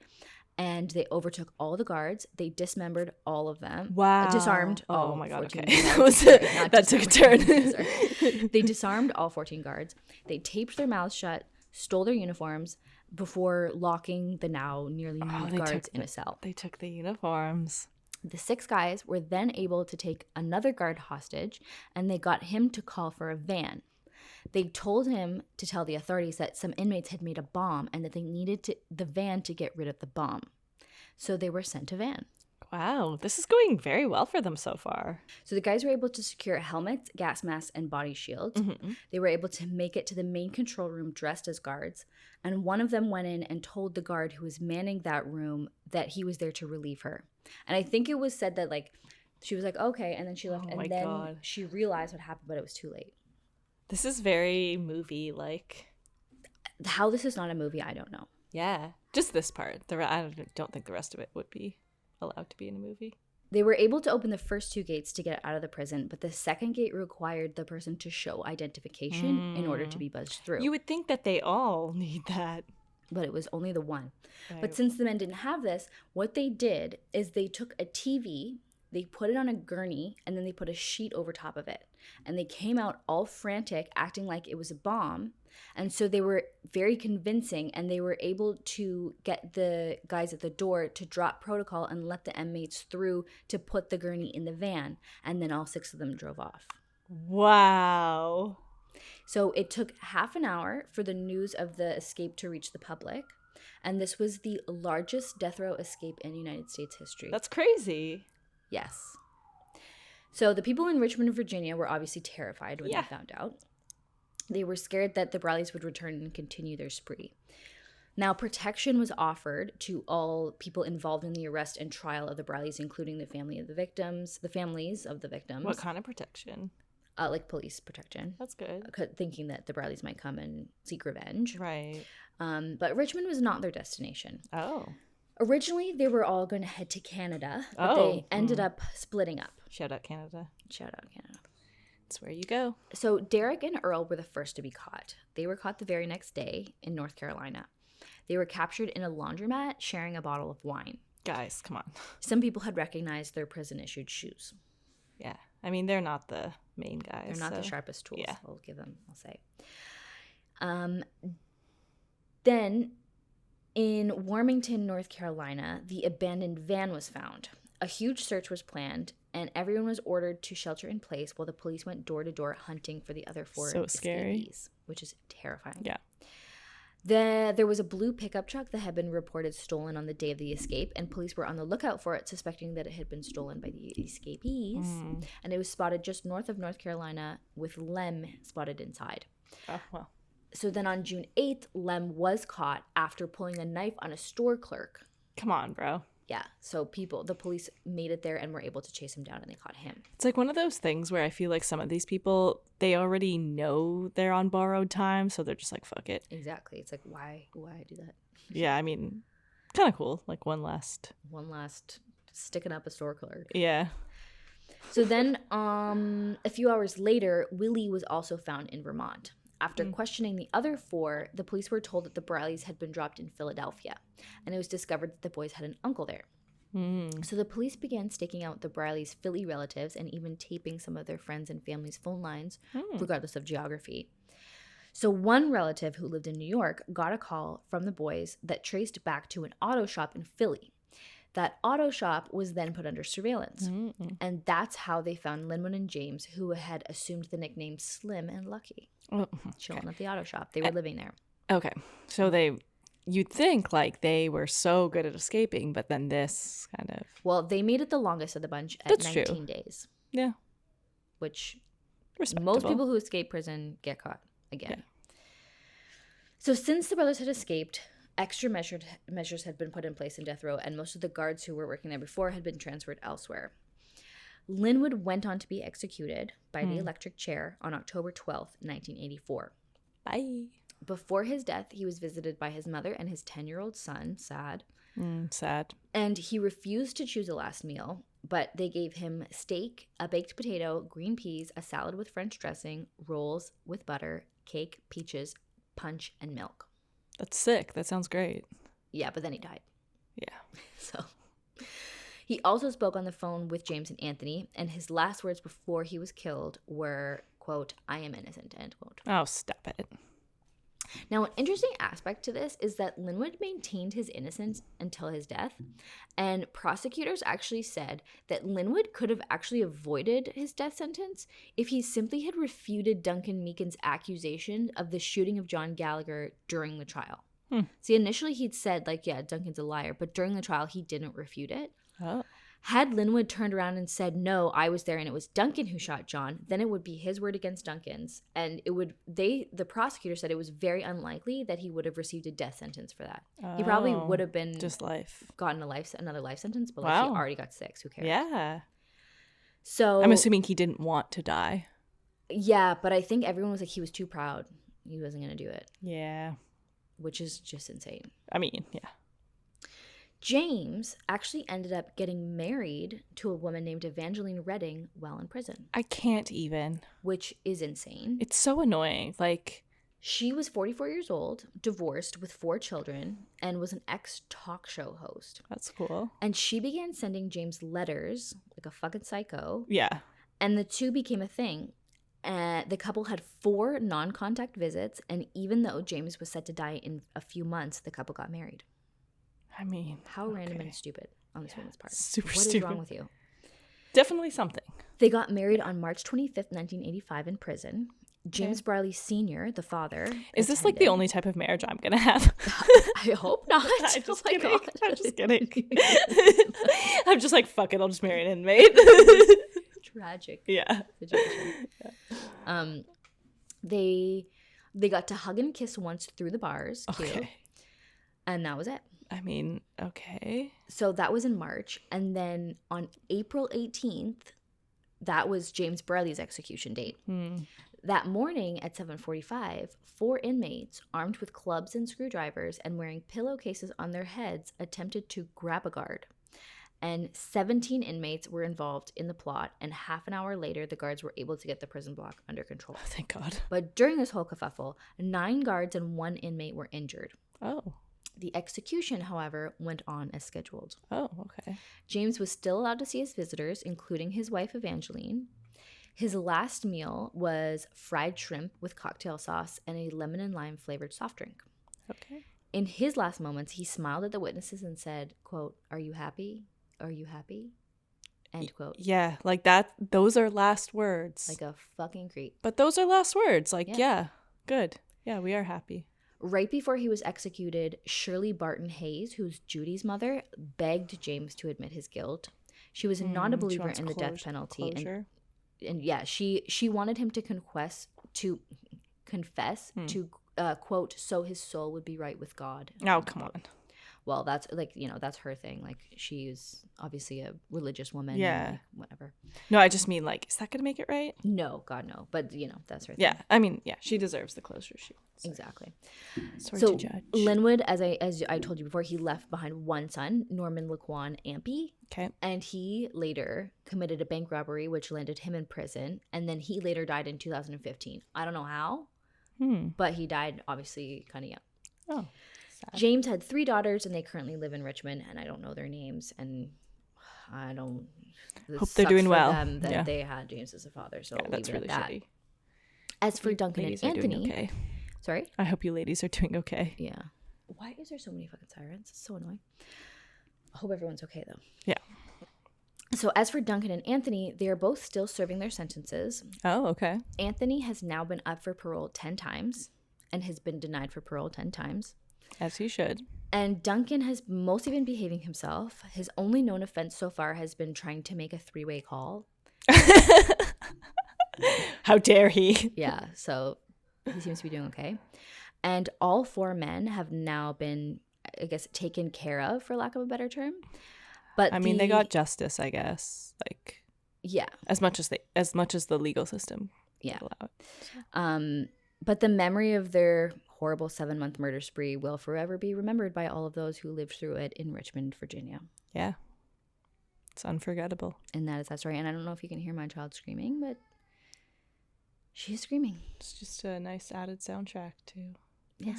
and they overtook all the guards. They dismembered all of them. Wow. Disarmed. Oh my God. 14 Okay. guards. That took a turn. Sorry. They disarmed all 14 guards. They taped their mouths shut, stole their uniforms before locking the now nearly nude guards in a cell. They took the uniforms. The 6 guys were then able to take another guard hostage, and they got him to call for a van. They told him to tell the authorities that some inmates had made a bomb and that they needed the van to get rid of the bomb. So they were sent a van. Wow. This is going very well for them so far. So the guys were able to secure helmets, gas masks, and body shields. Mm-hmm. They were able to make it to the main control room dressed as guards. And one of them went in and told the guard who was manning that room that he was there to relieve her. And I think it was said that, like, she was like, okay, and then she left. Oh my and then God. she realized what happened, but it was too late. This is very movie-like. How this is not a movie, I don't know. Yeah. Just this part. I don't think the rest of it would be allowed to be in a movie. They were able to open the first 2 gates to get out of the prison, but the second gate required the person to show identification in order to be buzzed through. You would think that they all need that. But it was only the one. Right. But since the men didn't have this, what they did is they took a TV, they put it on a gurney, and then they put a sheet over top of it. And they came out all frantic, acting like it was a bomb. And so they were very convincing, and they were able to get the guys at the door to drop protocol and let the inmates through to put the gurney in the van. And then all 6 of them drove off. Wow. So it took half an hour for the news of the escape to reach the public. And this was the largest death row escape in United States history. That's crazy. Yes. So the people in Richmond, Virginia were obviously terrified when they found out. They were scared that the Brileys would return and continue their spree. Now, protection was offered to all people involved in the arrest and trial of the Brileys, including the families of the victims. What kind of protection? Like police protection. That's good. Thinking that the Brileys might come and seek revenge. Right. But Richmond was not their destination. Oh. Originally, they were all going to head to Canada, but they ended up splitting up. Shout out Canada. Shout out Canada. That's where you go. So Derek and Earl were the first to be caught. They were caught the very next day in North Carolina. They were captured in a laundromat sharing a bottle of wine. Guys, come on. Some people had recognized their prison-issued shoes. Yeah. I mean, they're not the main guys. They're not the sharpest tools, yeah. I'll say. Then In Warmington, North Carolina, the abandoned van was found. A huge search was planned, and everyone was ordered to shelter in place while the police went door to door hunting for the other 4 So scary. escapees, which is terrifying. Yeah. There was a blue pickup truck that had been reported stolen on the day of the escape, and police were on the lookout for it, suspecting that it had been stolen by the escapees. And it was spotted just north of North Carolina with Lem spotted inside. Oh, well. So then on June 8th, Lem was caught after pulling a knife on a store clerk. Come on, bro. Yeah, so the police made it there and were able to chase him down, and they caught him. It's like one of those things where I feel like some of these people, they already know they're on borrowed time, so they're just like, fuck it. Exactly. It's like, why do that? Yeah, I mean, kind of cool. Like one last sticking up a store clerk. Yeah. So then a few hours later, Willie was also found in Vermont. After questioning the other 4, the police were told that the Brileys had been dropped in Philadelphia, and it was discovered that the boys had an uncle there. So the police began staking out the Brileys' Philly relatives and even taping some of their friends' and family's phone lines, regardless of geography. So one relative who lived in New York got a call from the boys that traced back to an auto shop in Philly. That auto shop was then put under surveillance. And that's how they found Linwood and James, who had assumed the nickname Slim and Lucky. Chilling at the auto shop. They were living there. Okay. So you'd think like they were so good at escaping, but then this kind of. Well, they made it the longest of the bunch at That's 19 true. days. Yeah. Which Respectable. most people who escape prison get caught again. Yeah. So since the brothers had escaped, extra measures had been put in place in death row, and most of the guards who were working there before had been transferred elsewhere. Linwood went on to be executed by the electric chair on October 12th, 1984. Bye. Before his death, he was visited by his mother and his 10-year-old son, Sad. Sad. And he refused to choose a last meal, but they gave him steak, a baked potato, green peas, a salad with French dressing, rolls with butter, cake, peaches, punch, and milk. That's sick. That sounds great. Yeah, but then he died. Yeah. So he also spoke on the phone with James and Anthony, and his last words before he was killed were, quote, "I am innocent," end quote. Oh, stop it. Now, an interesting aspect to this is that Linwood maintained his innocence until his death, and prosecutors actually said that Linwood could have actually avoided his death sentence if he simply had refuted Duncan Meakin's accusation of the shooting of John Gallagher during the trial. See, initially he'd said, like, yeah, Duncan's a liar, but during the trial he didn't refute it. Oh. Had Linwood turned around and said, no, I was there and it was Duncan who shot John, then it would be his word against Duncan's. And the prosecutor said it was very unlikely that he would have received a death sentence for that. He probably would have been just life. Gotten another life sentence, but like he already got 6. Who cares? Yeah. So I'm assuming he didn't want to die. Yeah, but I think everyone was like, he was too proud. He wasn't going to do it. Yeah. Which is just insane. I mean, yeah. James actually ended up getting married to a woman named Evangeline Redding while in prison. I can't even. Which is insane. It's so annoying. Like, she was 44 years old, divorced with 4 children, and was an ex-talk show host. That's cool. And she began sending James letters, like a fucking psycho. Yeah. And the two became a thing. The couple had 4 non-contact visits, and even though James was set to die in a few months, the couple got married. I mean, how random and stupid on this woman's part. Super what stupid. What is wrong with you? Definitely something. They got married on March 25th, 1985 in prison. James Briley Sr., the father. Is this like the only type of marriage I'm going to have? I hope not. I'm just kidding. God. I'm just kidding. I'm just like, fuck it, I'll just marry an inmate. Tragic situation. Yeah. They got to hug and kiss once through the bars. Cute. Okay. And that was it. I mean, okay. So that was in March. And then on April 18th, that was James Briley's execution date. That morning at 7:45, 4 inmates armed with clubs and screwdrivers and wearing pillowcases on their heads attempted to grab a guard. And 17 inmates were involved in the plot, and half an hour later, the guards were able to get the prison block under control. Oh, thank God. But during this whole kerfuffle, 9 guards and 1 inmate were injured. Oh. The execution, however, went on as scheduled. Oh, okay. James was still allowed to see his visitors, including his wife, Evangeline. His last meal was fried shrimp with cocktail sauce and a lemon and lime flavored soft drink. Okay. in his last moments, he smiled at the witnesses and said, quote, "Are you happy? Are you happy?" End quote. Yeah, like that. Those are last words. Like a fucking creep. But those are last words. Like, yeah, good. Yeah, we are happy. Right before he was executed, Shirley Barton Hayes, who's Judy's mother, begged James to admit his guilt. She was not a believer in the death penalty. And yeah, she wanted him to confess to, quote, so his soul would be right with God. Oh, come on. Well, that's like, that's her thing. Like, she's obviously a religious woman. Yeah. And, like, whatever. No, I just mean, like, is that going to make it right? No, God, no. But, that's her thing. Yeah. I mean, yeah, she deserves the closure she wants. Exactly. Sorry so to judge. Linwood, as I told you before, he left behind one son, Norman Laquan Ampey. Okay. And he later committed a bank robbery, which landed him in prison. And then he later died in 2015. I don't know how, but he died obviously kind of young. Oh. James had 3 daughters, and they currently live in Richmond, and I don't know their names, and I don't hope they're doing well. Them that they had James as a father, so that's really shitty. As for Duncan and Anthony, okay. Sorry, I hope you ladies are doing okay. Yeah. Why is there so many fucking sirens? It's so annoying. I hope everyone's okay though. Yeah. So as for Duncan and Anthony, they are both still serving their sentences. Oh, okay. Anthony has now been up for parole 10 times, and has been denied for parole 10 times. As he should. And Duncan has mostly been behaving himself. His only known offense so far has been trying to make a 3-way call. How dare he? Yeah, so he seems to be doing okay. And all 4 men have now been, I guess, taken care of, for lack of a better term. But I mean, they got justice, I guess. Like, yeah, as much as the legal system allowed. But the memory of their horrible 7-month murder spree will forever be remembered by all of those who lived through it in Richmond, Virginia. Yeah. It's unforgettable. And that is that story. And I don't know if you can hear my child screaming, but she's screaming. It's just a nice added soundtrack too. Yeah.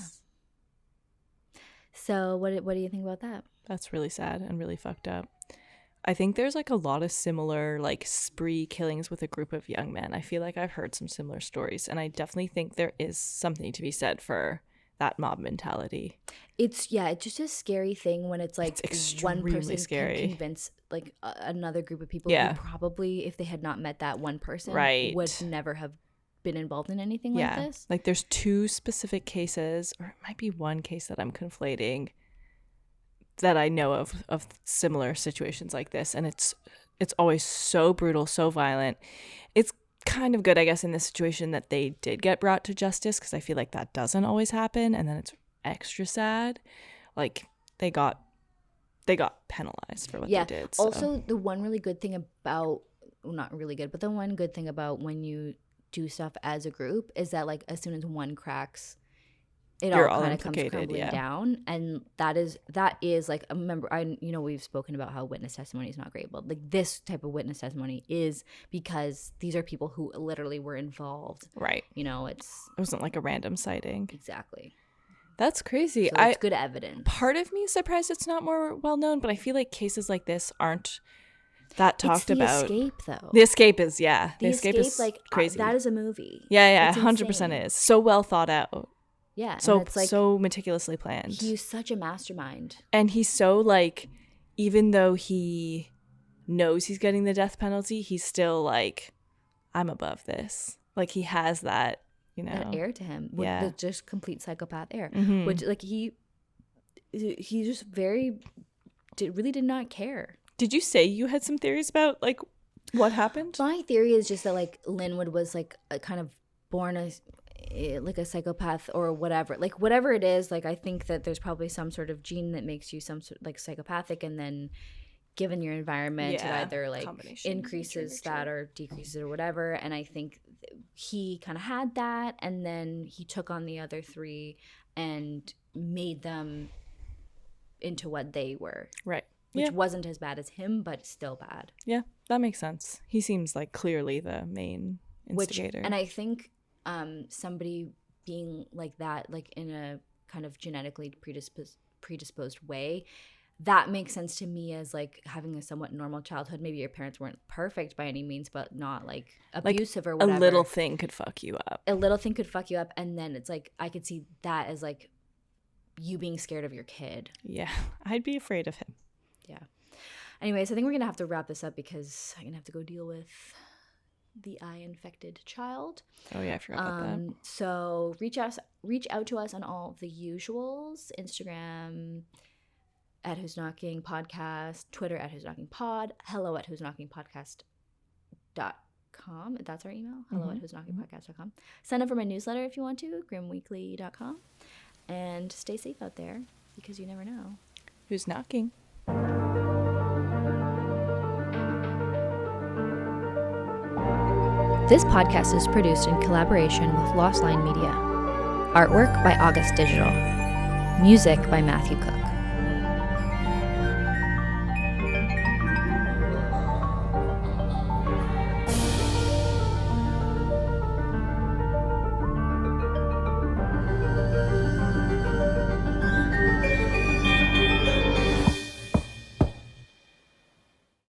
So what do you think about that? That's really sad and really fucked up. I think there's like a lot of similar like spree killings with a group of young men. I feel like I've heard some similar stories, and I definitely think there is something to be said for that mob mentality. It's just a scary thing when it's like it's one person scary. Can convince like another group of people who probably, if they had not met that one person, would never have been involved in anything like this. Like there's 2 specific cases, or it might be one case that I'm conflating, that I know of similar situations like this, and it's always so brutal, so violent. It's kind of good, I guess, in this situation that they did get brought to justice, because I feel like that doesn't always happen, and then it's extra sad. Like they got penalized for what they did. So. Also, the one really good thing about, well, not really good, but the one good thing about when you do stuff as a group is that like as soon as one cracks, it all kind of comes crumbling down. And that is like, remember, we've spoken about how witness testimony is not great, but like this type of witness testimony is because these are people who literally were involved. Right. It wasn't like a random sighting. Exactly. That's crazy. So it's good evidence. Part of me is surprised it's not more well known, but I feel like cases like this aren't that talked about. The Escape, though. The Escape is, The Escape is like crazy. That is a movie. Yeah, 100% is. So well thought out. Yeah. So it's like, so meticulously planned. He's such a mastermind. And he's so like, even though he knows he's getting the death penalty, he's still like, I'm above this. Like he has that, that air to him. Yeah. The just complete psychopath air. Mm-hmm. Which like he just really did not care. Did you say you had some theories about like what happened? My theory is just that like Linwood was like a kind of born as like a psychopath or whatever, like whatever it is. Like I think that there's probably some sort of gene that makes you some sort like psychopathic, and then given your environment, it either like increases that or decreases or whatever. And I think he kind of had that, and then he took on the other 3 and made them into what they were. Right. Which wasn't as bad as him, but still bad. Yeah, that makes sense. He seems like clearly the main instigator. And I think somebody being like that, like in a kind of genetically predisposed way, that makes sense to me as like having a somewhat normal childhood. Maybe your parents weren't perfect by any means, but not like abusive or whatever. A little thing could fuck you up. A little thing could fuck you up, and then it's like I could see that as like you being scared of your kid. Yeah, I'd be afraid of him. Yeah. Anyways, I think we're going to have to wrap this up because I'm going to have to go deal with the eye-infected child. Oh, yeah, I forgot about that. So reach out to us on all of the usuals. Instagram at Who's Knocking Podcast, Twitter at Who's Knocking Pod, hello at Who's Knocking Podcast.com. That's our email, hello at Who's Knocking Podcast.com. Sign up for my newsletter if you want to, grimweekly.com. And stay safe out there because you never know. Who's knocking? This podcast is produced in collaboration with Lost Line Media. Artwork by August Digital. Music by Matthew Cook.